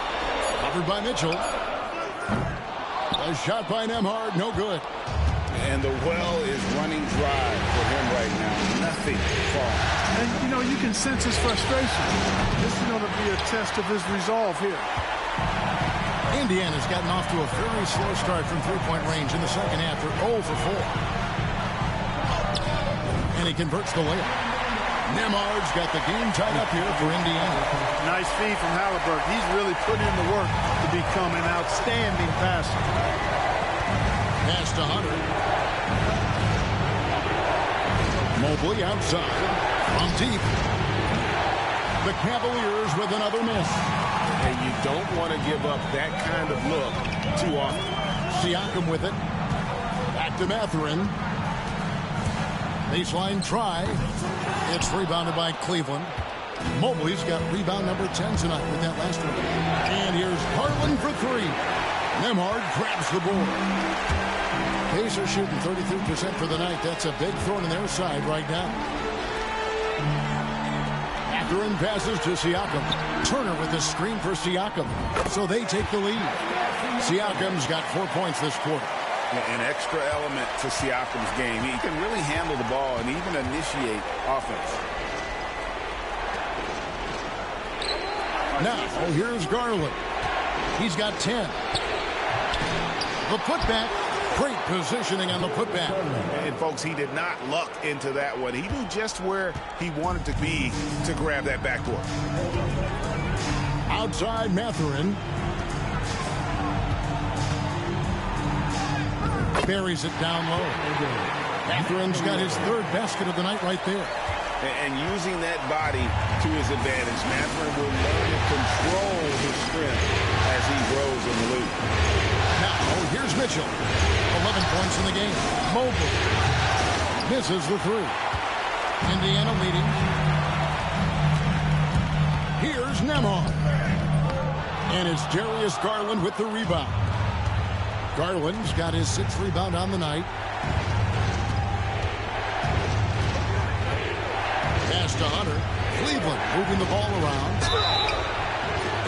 Speaker 2: Covered by Mitchell. A shot by Nembhard, no good.
Speaker 3: And the well is running dry for him right now. Nothing falling.
Speaker 5: And, you know, you can sense his frustration. This is going to be a test of his resolve here.
Speaker 2: Indiana's gotten off to a very slow start from three-point range in the second half. They're 0 for 4. And he converts the layup. Nembhard's got the game tied up here for Indiana.
Speaker 5: Nice feed from Halliburton. He's really put in the work to become an outstanding passer.
Speaker 2: Pass to Hunter. Mobley outside. From deep. The Cavaliers with another miss.
Speaker 3: And you don't want to give up that kind of look too often.
Speaker 2: Siakam with it. Back to Mathurin. Baseline try. It's rebounded by Cleveland. Mobley's got rebound number 10 tonight with that last one. And here's Garland for three. Nembhard grabs the board. Pacers shooting 33% for the night. That's a big throw in their side right now. Mathurin passes to Siakam. Turner with the screen for Siakam. So they take the lead. Siakam's got 4 points this quarter.
Speaker 3: An extra element to Siakam's game. He can really handle the ball and even initiate offense.
Speaker 2: Now, here's Garland. He's got 10. The putback. Great positioning on the putback.
Speaker 3: And, folks, he did not luck into that one. He knew just where he wanted to be to grab that backboard.
Speaker 2: Outside Mathurin. Buries it down low. Mathurin's got his third basket of the night right there.
Speaker 3: And using that body to his advantage, Mathurin will learn to control his strength as he
Speaker 2: Mitchell, 11 points in the game. Mobley misses the three. Indiana leading. Here's Nembhard. And it's Darius Garland with the rebound. Garland's got his 6th rebound on the night. Pass to Hunter. Cleveland moving the ball around.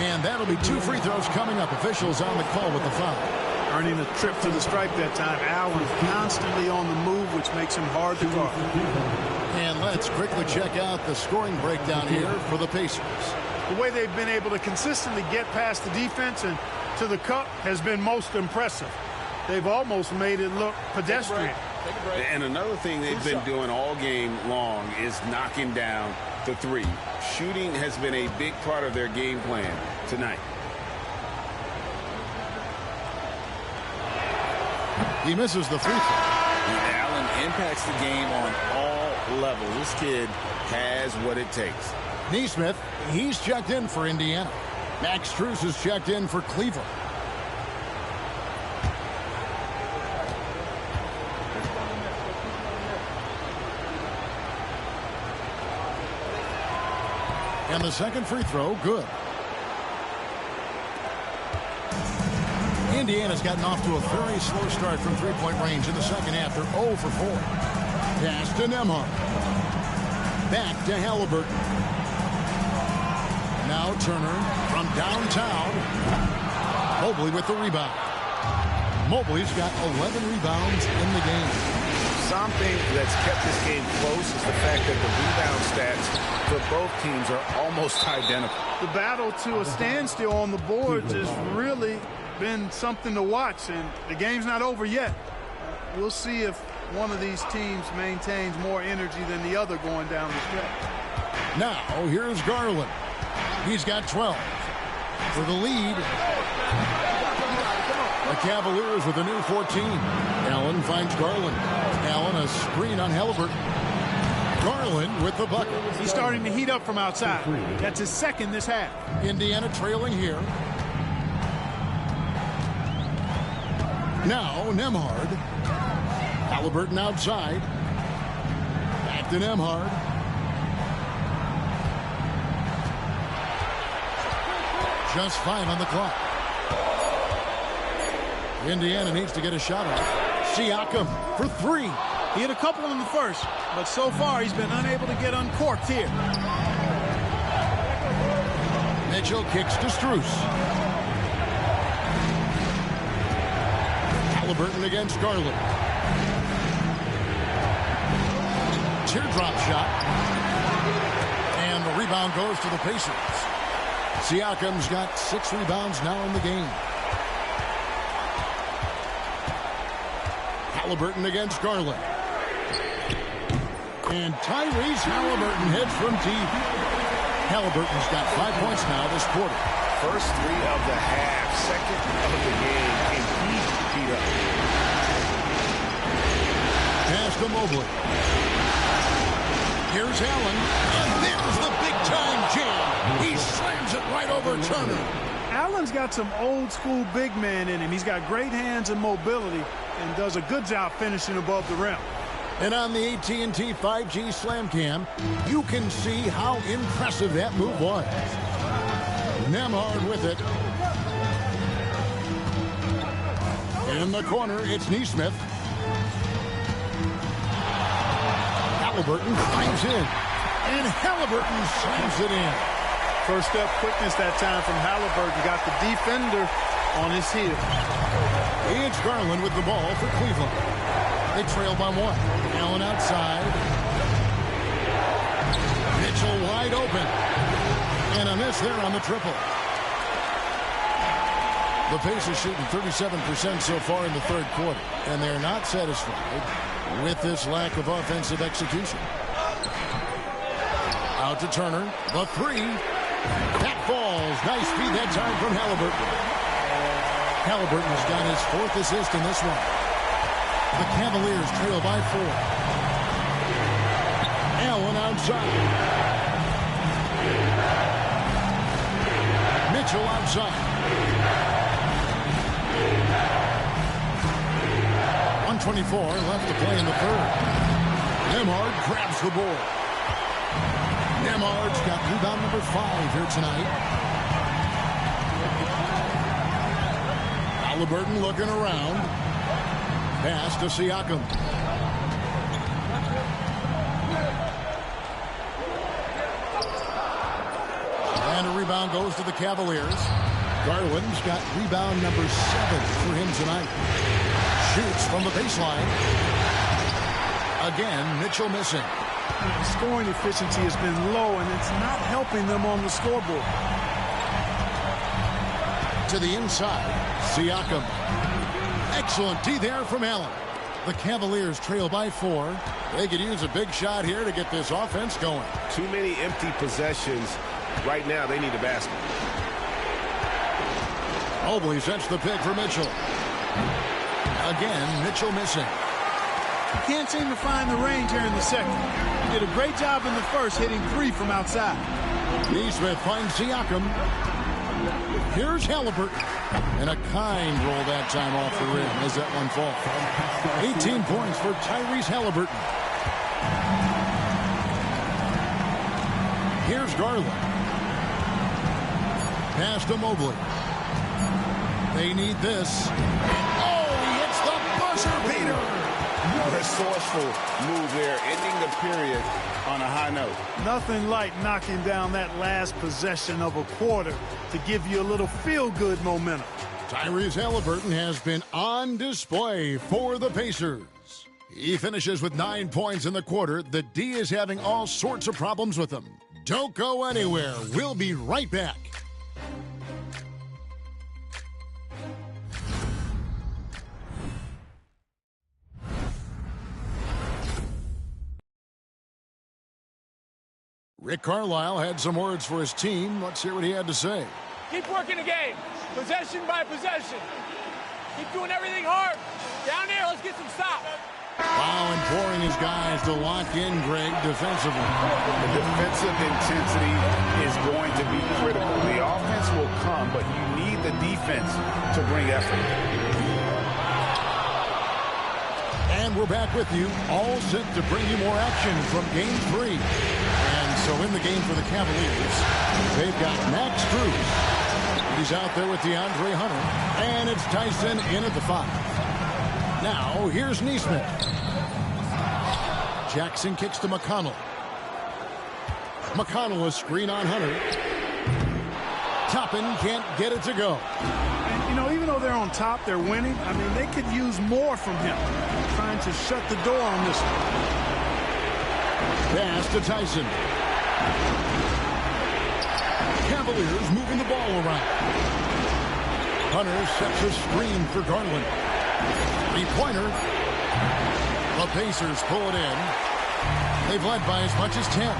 Speaker 2: And that'll be 2 free throws coming up. Officials on the call with the foul.
Speaker 5: Earning a trip to the stripe that time. Allen constantly on the move, which makes him hard to guard.
Speaker 2: And let's quickly check out the scoring breakdown here for the Pacers.
Speaker 5: The way they've been able to consistently get past the defense and to the cup has been most impressive. They've almost made it look pedestrian.
Speaker 3: And another thing they've been doing all game long is knocking down the three. Shooting has been a big part of their game plan tonight.
Speaker 2: He misses the free throw.
Speaker 3: Allen impacts the game on all levels. This kid has what it takes.
Speaker 2: Nesmith, he's checked in for Indiana. Max Strus is checked in for Cleveland. And the second free throw, good. Indiana's gotten off to a very slow start from three-point range in the second half. They're 0 for 4. Pass to Nembhard. Back to Halliburton. Now Turner from downtown. Mobley with the rebound. Mobley's got 11 rebounds in the game.
Speaker 3: Something that's kept this game close is the fact that the rebound stats for both teams are almost identical.
Speaker 5: The battle to a standstill on the boards has really been something to watch, and the game's not over yet. We'll see if one of these teams maintains more energy than the other going down the stretch.
Speaker 2: Now here's Garland. He's got 12 for the lead. The Cavaliers with a new 14. Allen finds Garland. Allen a screen on Halliburton. Garland with the bucket.
Speaker 5: He's starting to heat up from outside. That's his second this half.
Speaker 2: Indiana trailing here. Now Nembhard. Halliburton outside. Back to Nembhard. Just 5 on the clock. Indiana needs to get a shot off. Siakam for 3.
Speaker 5: He hit a couple in the first, but so far he's been unable to get uncorked here.
Speaker 2: Mitchell kicks to Strus. Halliburton against Garland. Teardrop shot. And the rebound goes to the Pacers. Siakam's got 6 rebounds now in the game. Halliburton against Garland. And Tyrese Halliburton heads from deep. Halliburton's got 5 points now this quarter.
Speaker 3: First 3 of the half, second of the game, and he's beat up.
Speaker 2: Pass to Mobley. Here's Allen, and there's the big-time jam. He slams it right over Turner.
Speaker 5: Allen's got some old-school big man in him. He's got great hands and mobility and does a good job finishing above the rim.
Speaker 2: And on the AT&T 5G Slam Cam, you can see how impressive that move was. Nembhard with it. In the corner, it's Nesmith. Halliburton finds in. And Halliburton slams it in.
Speaker 5: First step quickness that time from Halliburton. Got the defender on his heel.
Speaker 2: It's Garland with the ball for Cleveland. They trail by 1. Allen outside. Mitchell wide open. And a miss there on the triple. The Pacers shooting 37% so far in the third quarter. And they're not satisfied with this lack of offensive execution. Out to Turner. The 3. That falls. Nice feed that time from Halliburton. Halliburton's got his 4th assist in this one. The Cavaliers trail by 4. Allen outside. Mitchell outside. 1:24 left to play in the third. Nemhard grabs the board. Nemhard's got rebound number 5 here tonight. Halliburton looking around. Pass to Siakam. And a rebound goes to the Cavaliers. Garland's got rebound number 7 for him tonight. Shoots from the baseline. Again, Mitchell missing.
Speaker 5: The scoring efficiency has been low, and it's not helping them on the scoreboard.
Speaker 2: To the inside, Siakam. Excellent D there from Allen. The Cavaliers trail by 4. They could use a big shot here to get this offense going.
Speaker 3: Too many empty possessions. Right now, they need a basket.
Speaker 2: Mobley sets the pick for Mitchell. Again, Mitchell missing.
Speaker 5: Can't seem to find the range here in the second. He did a great job in the first, hitting 3 from outside.
Speaker 2: Neesmith finds Siakam. Here's Halliburton. And a kind roll that time off the rim as that one falls. 18 points for Tyrese Halliburton. Here's Garland. Pass to Mobley. They need this. Oh, he hits the buzzer beater.
Speaker 3: Resourceful move there, ending the period on a high note.
Speaker 5: Nothing like knocking down that last possession of a quarter to give you a little feel-good momentum.
Speaker 2: Tyrese Halliburton has been on display for the Pacers. He finishes with 9 points in the quarter. The D is having all sorts of problems with him. Don't go anywhere. We'll be right back. Rick Carlisle had some words for his team. Let's hear what he had to say.
Speaker 7: Keep working the game, possession by possession. Keep doing everything hard. Down there, let's get some stops.
Speaker 2: Wow, imploring his guys to lock in, Greg, defensively.
Speaker 3: The defensive intensity is going to be critical. The offense will come, but you need the defense to bring effort.
Speaker 2: And we're back with you, all set to bring you more action from Game 3. And so in the game for the Cavaliers, they've got Max Strus. He's out there with DeAndre Hunter. And it's Tyson in at the 5. Now, here's Neesmith. Jackson kicks to McConnell. McConnell a screen on Hunter. Toppin can't get it to go.
Speaker 5: And, you know, even though they're on top, they're winning. I mean, they could use more from him. Trying to shut the door on this one.
Speaker 2: Pass to Tyson. Cavaliers moving the ball around. Hunter sets a screen for Garland. Three-pointer. The Pacers pull it in. They've led by as much as 10.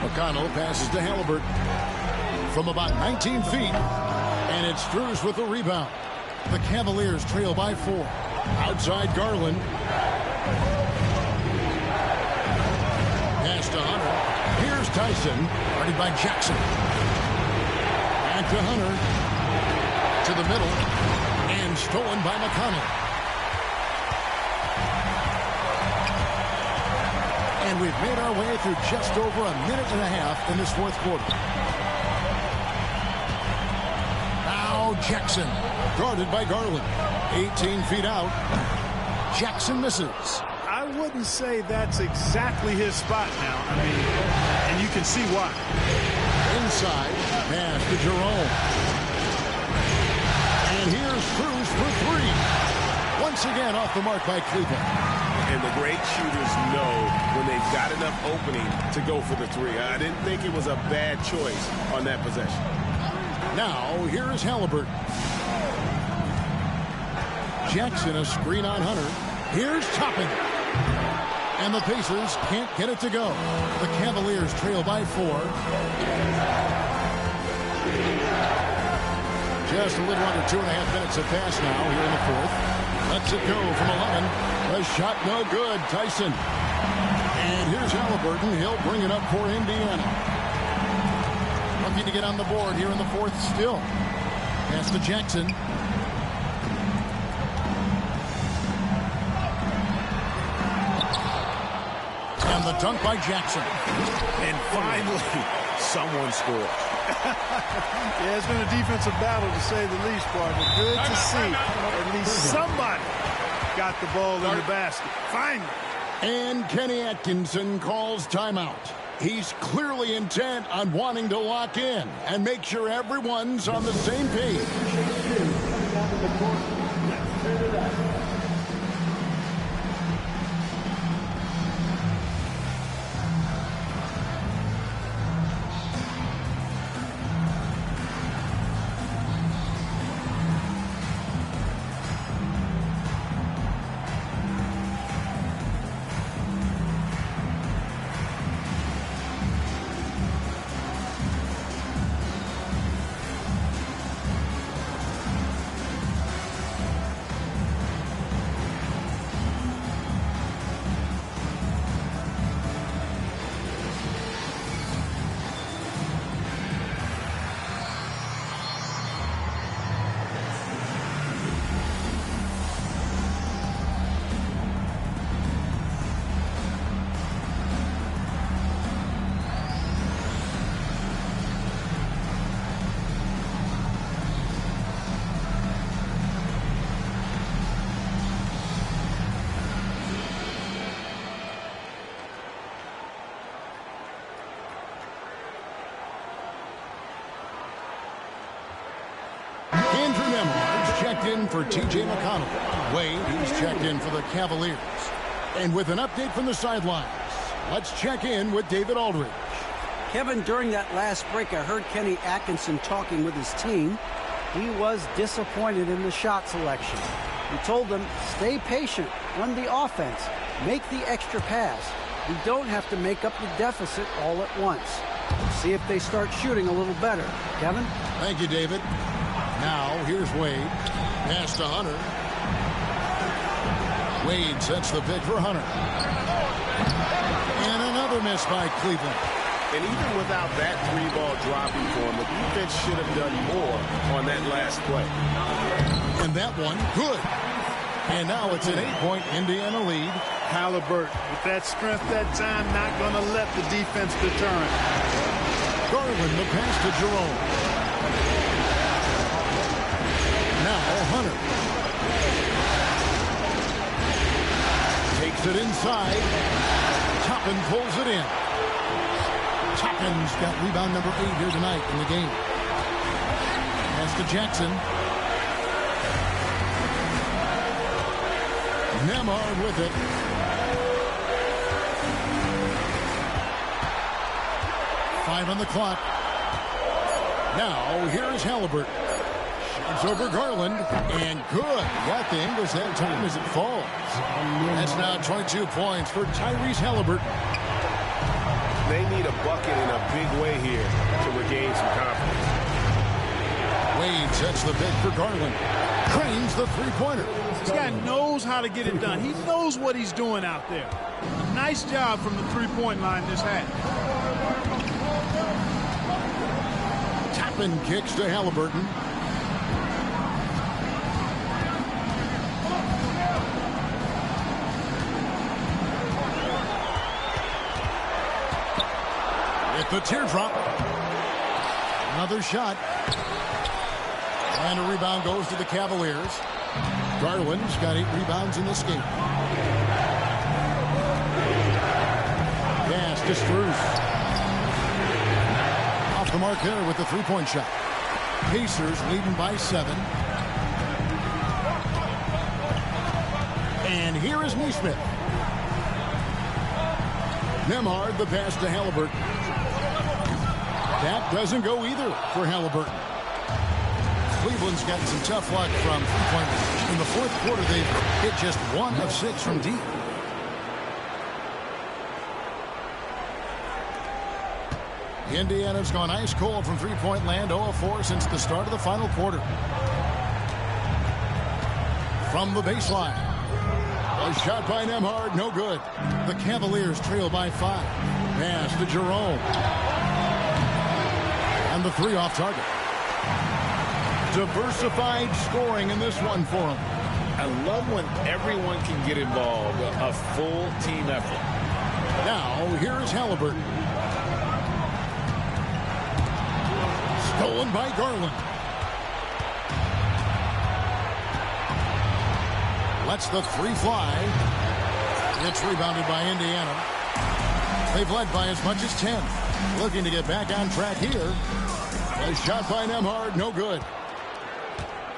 Speaker 2: McConnell passes to Halliburton from about 19 feet. And it's Strus with the rebound. The Cavaliers trail by 4. Outside Garland. Pass to Hunter. Here's Tyson. Guarded by Jackson. Back to Hunter. To the middle. And stolen by McConnell. And we've made our way through just over a minute and a half in this fourth quarter. Now Jackson. Guarded by Garland. 18 feet out. Jackson misses.
Speaker 5: I wouldn't say that's exactly his spot now. I mean, and you can see why.
Speaker 2: Inside, pass to Jerome. And here's Strus for 3. Once again off the mark by Cleveland.
Speaker 3: And the great shooters know when they've got enough opening to go for the 3. I didn't think it was a bad choice on that possession.
Speaker 2: Now, here's Halliburton. Jackson a screen on Hunter. Here's Toppin. And the Pacers can't get it to go. The Cavaliers trail by 4. Just a little under 2.5 minutes have passed now here in the fourth. Lets it go from 11. The shot no good. Tyson. And here's Halliburton. He'll bring it up for Indiana. Looking to get on the board here in the fourth still. Pass to Jackson. the dunk by Jackson.
Speaker 3: And finally, someone scores.
Speaker 5: Yeah, it's been a defensive battle, to say the least, partner. Good to see at least somebody got the ball in the basket. Finally.
Speaker 2: And Kenny Atkinson calls timeout. He's clearly intent on wanting to lock in and make sure everyone's on the same page. Checked in for T.J. McConnell. Wade, he's checked in for the Cavaliers. And with an update from the sidelines, let's check in with David Aldridge.
Speaker 4: Kevin, during that last break, I heard Kenny Atkinson talking with his team. He was disappointed in the shot selection. He told them, stay patient, run the offense, make the extra pass. We don't have to make up the deficit all at once. See if they start shooting a little better. Kevin?
Speaker 2: Thank you, David. Now, here's Wade. Pass to Hunter. Wade sets the pick for Hunter. And another miss by Cleveland.
Speaker 3: And even without that three-ball dropping for him, the defense should have done more on that last play.
Speaker 2: And that one, good. And now it's an 8-point Indiana lead.
Speaker 5: Halliburton, with that strength that time, not going to let the defense deter him.
Speaker 2: Garland, the pass to Jerome. Now Hunter takes it inside. Toppin pulls it in. Toppin's got rebound number 8 here tonight in the game. Pass to Jackson. Nemhard with it. Five on the clock. Now here's Halliburton. It's over Garland, and good. Got the Ingles that time as it falls. That's now 22 points for Tyrese Halliburton.
Speaker 3: They need a bucket in a big way here to regain some confidence.
Speaker 2: Wade sets the pick for Garland. Cranes the three-pointer.
Speaker 5: This guy knows how to get it done. He knows what he's doing out there. Nice job from the three-point line this half.
Speaker 2: Toppin kicks to Halliburton. The teardrop. Another shot. And a rebound goes to the Cavaliers. Garland's got 8 rebounds in this game. Pass to Strus. Off the mark there with the three-point shot. Pacers leading by 7. And here is Neesmith. Nemhard, the pass to Halliburton. That doesn't go either for Halliburton. Cleveland's got some tough luck from three-point range. In the fourth quarter, they've hit just 1 of 6 from deep. Indiana's gone ice cold from three-point land, 0 of 4 since the start of the final quarter. From the baseline. A shot by Nemhard, no good. The Cavaliers trail by 5. Pass to Jerome. And the 3 off target. Diversified scoring in this one for him.
Speaker 3: I love when everyone can get involved, a full team effort.
Speaker 2: Now, here's Halliburton. Stolen by Garland. Lets the three fly. It's rebounded by Indiana. They've led by as much as 10. Looking to get back on track here. A shot by Nembhard, no good.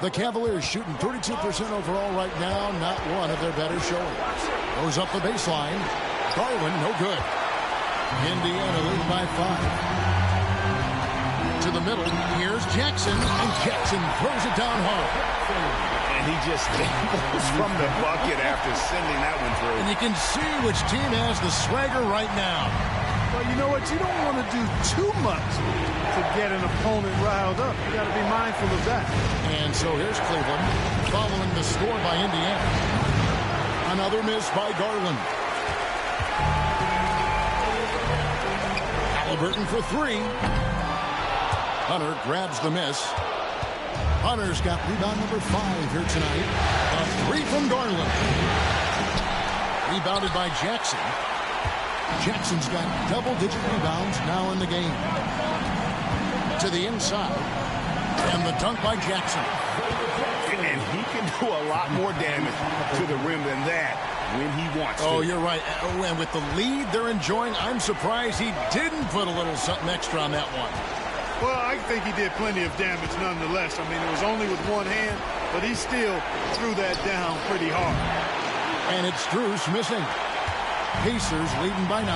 Speaker 2: The Cavaliers shooting 32% overall right now. Not one of their better showings. Goes up the baseline. Garland, no good. Indiana leading by 5. To the middle. Here's Jackson. And Jackson throws it down hard.
Speaker 3: And he just gambles from the bucket after sending that one through.
Speaker 2: And you can see which team has the swagger right now.
Speaker 5: Well, you know what? You don't want to do too much to get an opponent riled up. You got to be mindful of that.
Speaker 2: And so here's Cleveland following the score by Indiana. Another miss by Garland. Halliburton for three. Hunter grabs the miss. Hunter's got rebound number 5 here tonight. A three from Garland. Rebounded by Jackson. Jackson's got double-digit rebounds now in the game. To the inside. And the dunk by Jackson.
Speaker 3: And he can do a lot more damage to the rim than that when he wants to.
Speaker 2: Oh, you're right. And with the lead they're enjoying, I'm surprised he didn't put a little something extra on that one.
Speaker 5: Well, I think he did plenty of damage nonetheless. I mean, it was only with one hand, but he still threw that down pretty hard.
Speaker 2: And it's Strus missing. Pacers leading by 9.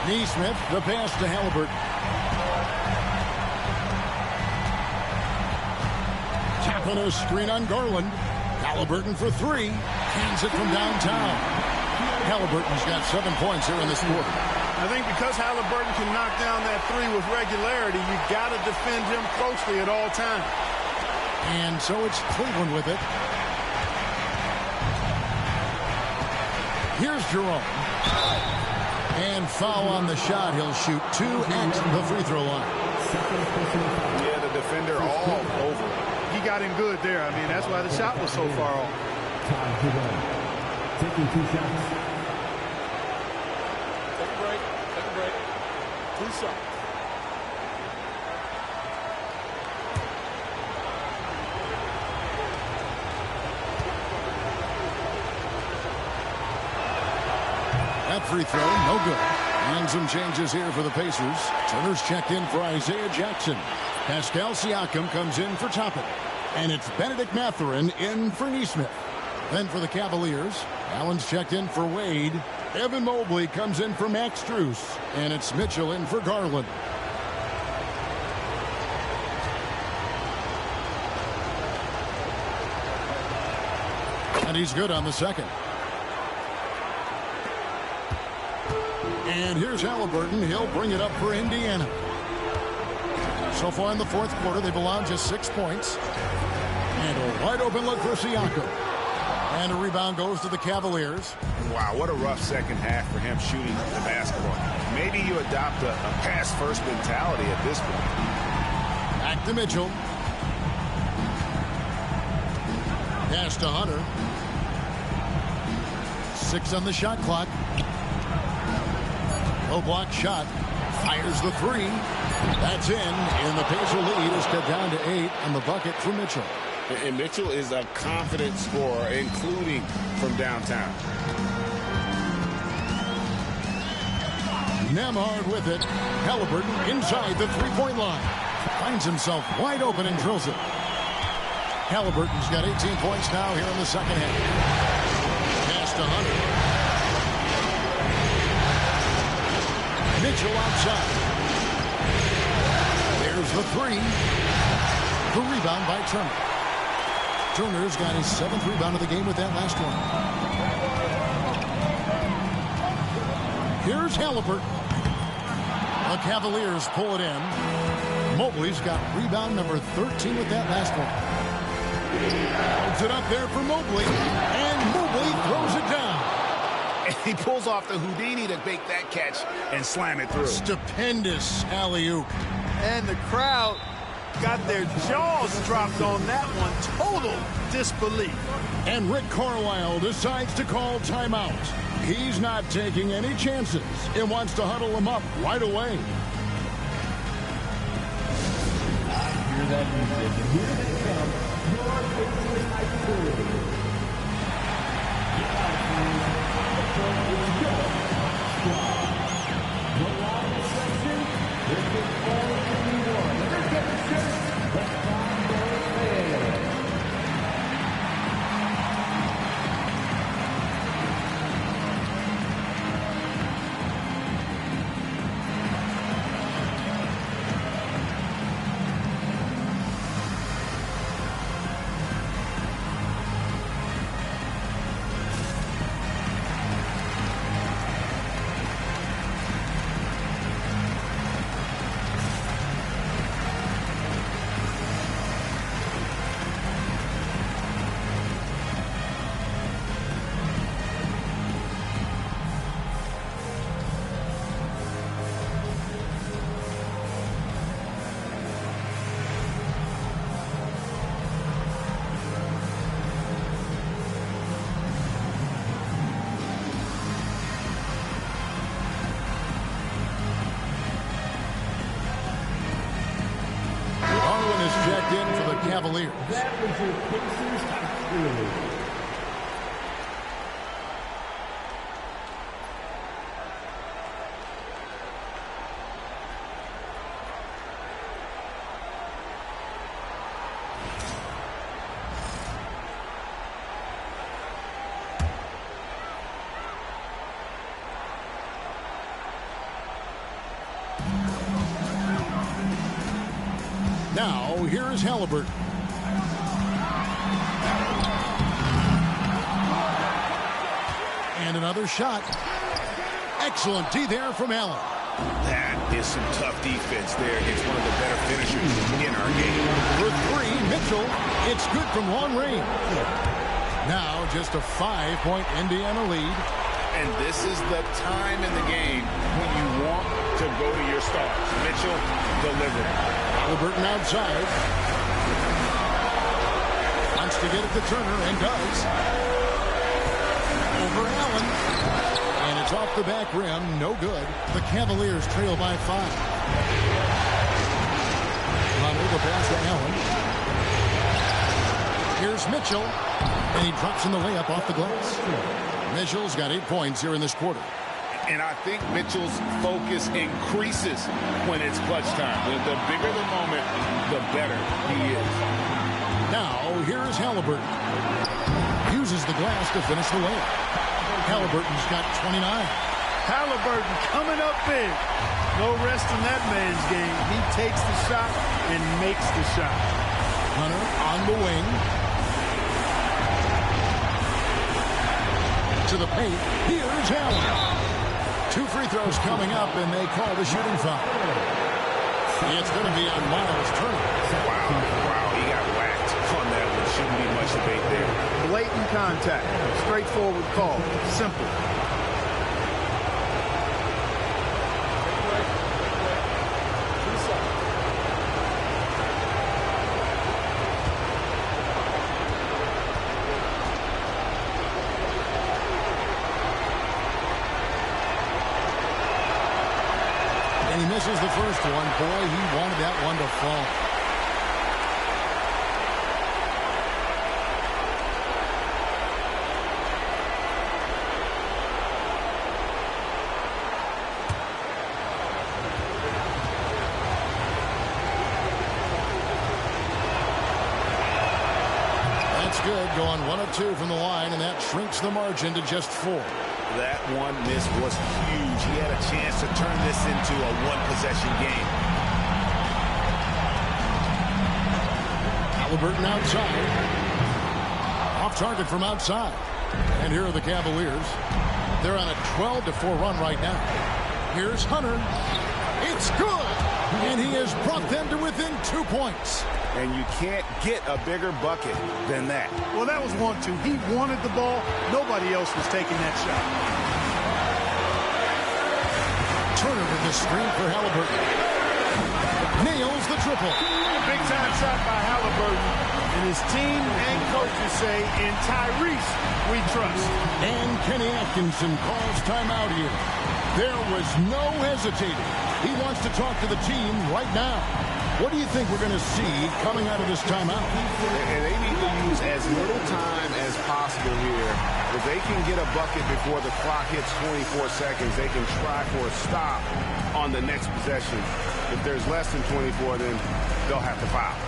Speaker 2: Neesmith, the pass to Halliburton. Tapping a screen on Garland. Halliburton for 3. Hands it from downtown. Halliburton's got 7 points here in this quarter.
Speaker 5: I think because Halliburton can knock down that 3 with regularity, you got to defend him closely at all times.
Speaker 2: And so it's Cleveland with it. Here's Jerome. And foul on the shot. He'll shoot 2 at the free throw line.
Speaker 3: Yeah, the defender all over.
Speaker 5: He got him good there. I mean, that's why the shot was so far off.
Speaker 6: Time to go. Taking 2 shots.
Speaker 7: Take a break. 2 shots.
Speaker 2: That free throw, no good. And some changes here for the Pacers. Turner's checked in for Isaiah Jackson. Pascal Siakam comes in for Toppin. And it's Benedict Mathurin in for Neesmith. Then for the Cavaliers, Allen's checked in for Wade. Evan Mobley comes in for Max Strus. And it's Mitchell in for Garland. And he's good on the second. And here's Halliburton. He'll bring it up for Indiana. So far in the fourth quarter, they've allowed just 6 points. And a wide open look for Siakam. And a rebound goes to the Cavaliers.
Speaker 3: Wow, what a rough second half for him shooting the basketball. Maybe you adopt a pass-first mentality at this point.
Speaker 2: Back to Mitchell. Pass to Hunter. 6 on the shot clock. No block shot. Fires the 3. That's in. And the Pacer lead is cut down to 8 on the bucket for Mitchell.
Speaker 3: And Mitchell is a confident scorer, including from downtown.
Speaker 2: Nembhard with it. Halliburton inside the three-point line. Finds himself wide open and drills it. Halliburton's got 18 points now here in the second half. Pass to Hunter. Mitchell outside. There's the 3. The rebound by Turner. Turner's got his 7th rebound of the game with that last one. Here's Halliburton. The Cavaliers pull it in. Mobley's got rebound number 13 with that last one. Holds it up there for Mobley. And Mobley throws it down.
Speaker 3: And he pulls off the Houdini to make that catch and slam it through.
Speaker 2: Stupendous alley-oop.
Speaker 5: And the crowd got their jaws dropped on that one. Total disbelief.
Speaker 2: And Rick Carlisle decides to call timeout. He's not taking any chances. He wants to huddle them up right away.
Speaker 6: I hear that music, and here they come. Your Pacers high school. The line section, there's been only one. Let's get the shirts. Let's find those fans.
Speaker 2: Checked in for the Cavaliers.
Speaker 6: That was your Pacers high school.
Speaker 2: Now, here's Halliburton. And another shot. Excellent D there from Allen.
Speaker 3: That is some tough defense there against one of the better finishers in our game.
Speaker 2: For three, Mitchell. It's good from long range. Now, just a 5-point Indiana lead.
Speaker 3: And this is the time in the game when you want to go to your stars. Mitchell delivered.
Speaker 2: Halliburton outside. Wants to get it to Turner and does. Over Allen. And it's off the back rim. No good. The Cavaliers trail by 5. Hunter, the pass to Allen. Here's Mitchell. And he drops in the layup off the glass. Mitchell's got 8 points here in this quarter.
Speaker 3: And I think Mitchell's focus increases when it's clutch time. The bigger the moment, the better he is.
Speaker 2: Now, here's Halliburton. Uses the glass to finish the layup. Halliburton's got 29.
Speaker 5: Halliburton coming up big. No rest in that man's game. He takes the shot and makes the shot.
Speaker 2: Hunter on the wing. To the paint. Here's Allen. 2 free throws coming up, and they call the shooting foul. It's going to be on Miles Turner.
Speaker 3: Wow, he got whacked on that one. Shouldn't be much debate there.
Speaker 5: Blatant contact. Straightforward call. Simple.
Speaker 2: And he misses the first one. Boy, he wanted that one to fall. That's good. Going 1 of 2 from the line, and that shrinks the margin to just 4.
Speaker 3: That one miss was huge. He had a chance to turn this into a one-possession game.
Speaker 2: Halliburton outside. Off target from outside. And here are the Cavaliers. They're on a 12-4 run right now. Here's Hunter. It's good. And he has brought them to within 2 points.
Speaker 3: And you can't get a bigger bucket than that.
Speaker 5: Well, that was 1-2. He wanted the ball. Nobody else was taking that shot.
Speaker 2: Turner with the screen for Halliburton. Nails the triple.
Speaker 5: Big time shot by Halliburton, and his team and coaches say, in Tyrese, we trust.
Speaker 2: And Kenny Atkinson calls timeout here. There was no hesitating. He wants to talk to the team right now. What do you think we're going to see coming out of this timeout?
Speaker 3: And they need to use as little time as possible here. If they can get a bucket before the clock hits 24 seconds, they can try for a stop on the next possession. If there's less than 24, then they'll have to foul.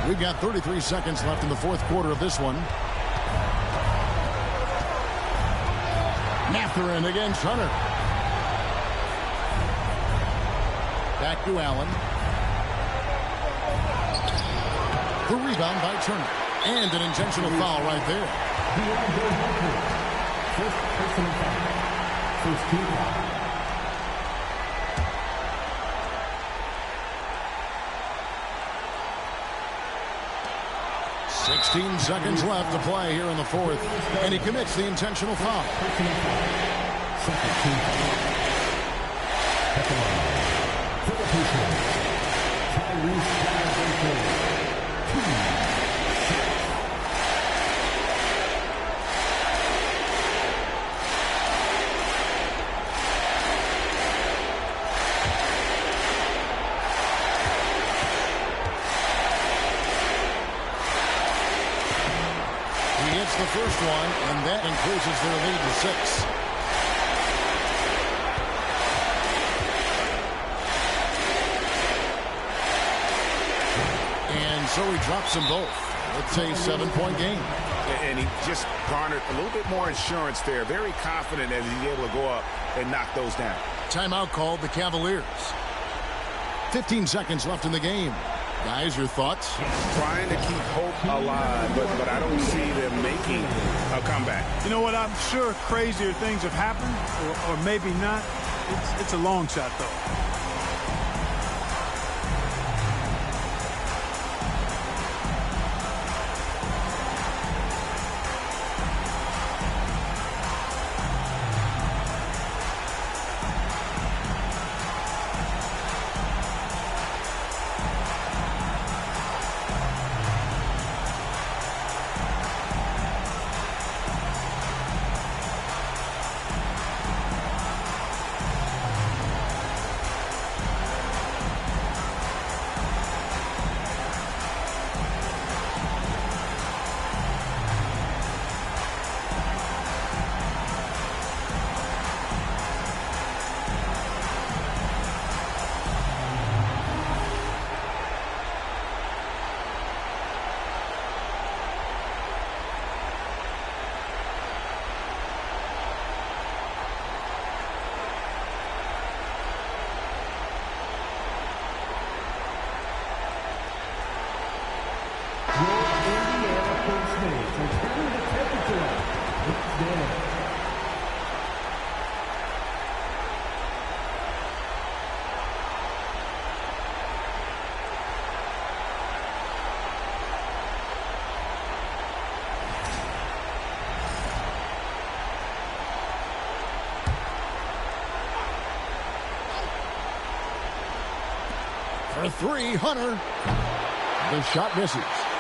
Speaker 2: We've got 33 seconds left in the fourth quarter of this one. Mathurin against Hunter. Back to Allen. The rebound by Turner. And an intentional foul right there.
Speaker 6: First personal foul. First team foul.
Speaker 2: 16 seconds left to play here in the fourth, and he commits the intentional foul.
Speaker 6: Second team foul. Tyrese Halliburton. 2-6.
Speaker 2: The first one, and that increases their lead to 6. And so he drops them both. It's a 7-point game.
Speaker 3: And he just garnered a little bit more insurance there. Very confident that he's able to go up and knock those down.
Speaker 2: Timeout called the Cavaliers. 15 seconds left in the game. Guys, your thoughts?
Speaker 3: Trying to keep hope alive, but I don't see them making a comeback.
Speaker 5: You know what? I'm sure crazier things have happened, or maybe not. It's a long shot, though.
Speaker 2: For three, Hunter. The shot misses.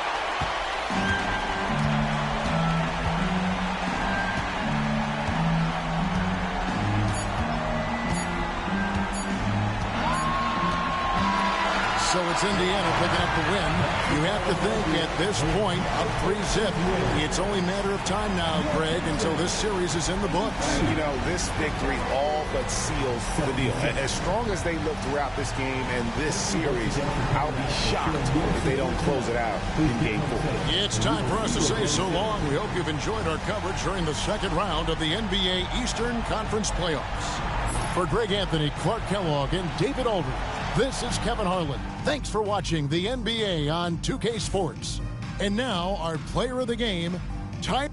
Speaker 2: So it's Indiana picking up the win. You have to think at this point, up 3-zip, it's only a matter of time now, Greg, until this series is in the books.
Speaker 3: You know, this victory all but seals the deal. As strong as they look throughout this game and this series, I'll be shocked if they don't close it out in Game 4.
Speaker 2: It's time for us to say so long. We hope you've enjoyed our coverage during the second round of the NBA Eastern Conference Playoffs. For Greg Anthony, Clark Kellogg, and David Aldridge, this is Kevin Harlan. Thanks for watching the NBA on 2K Sports. And now, our player of the game, Ty...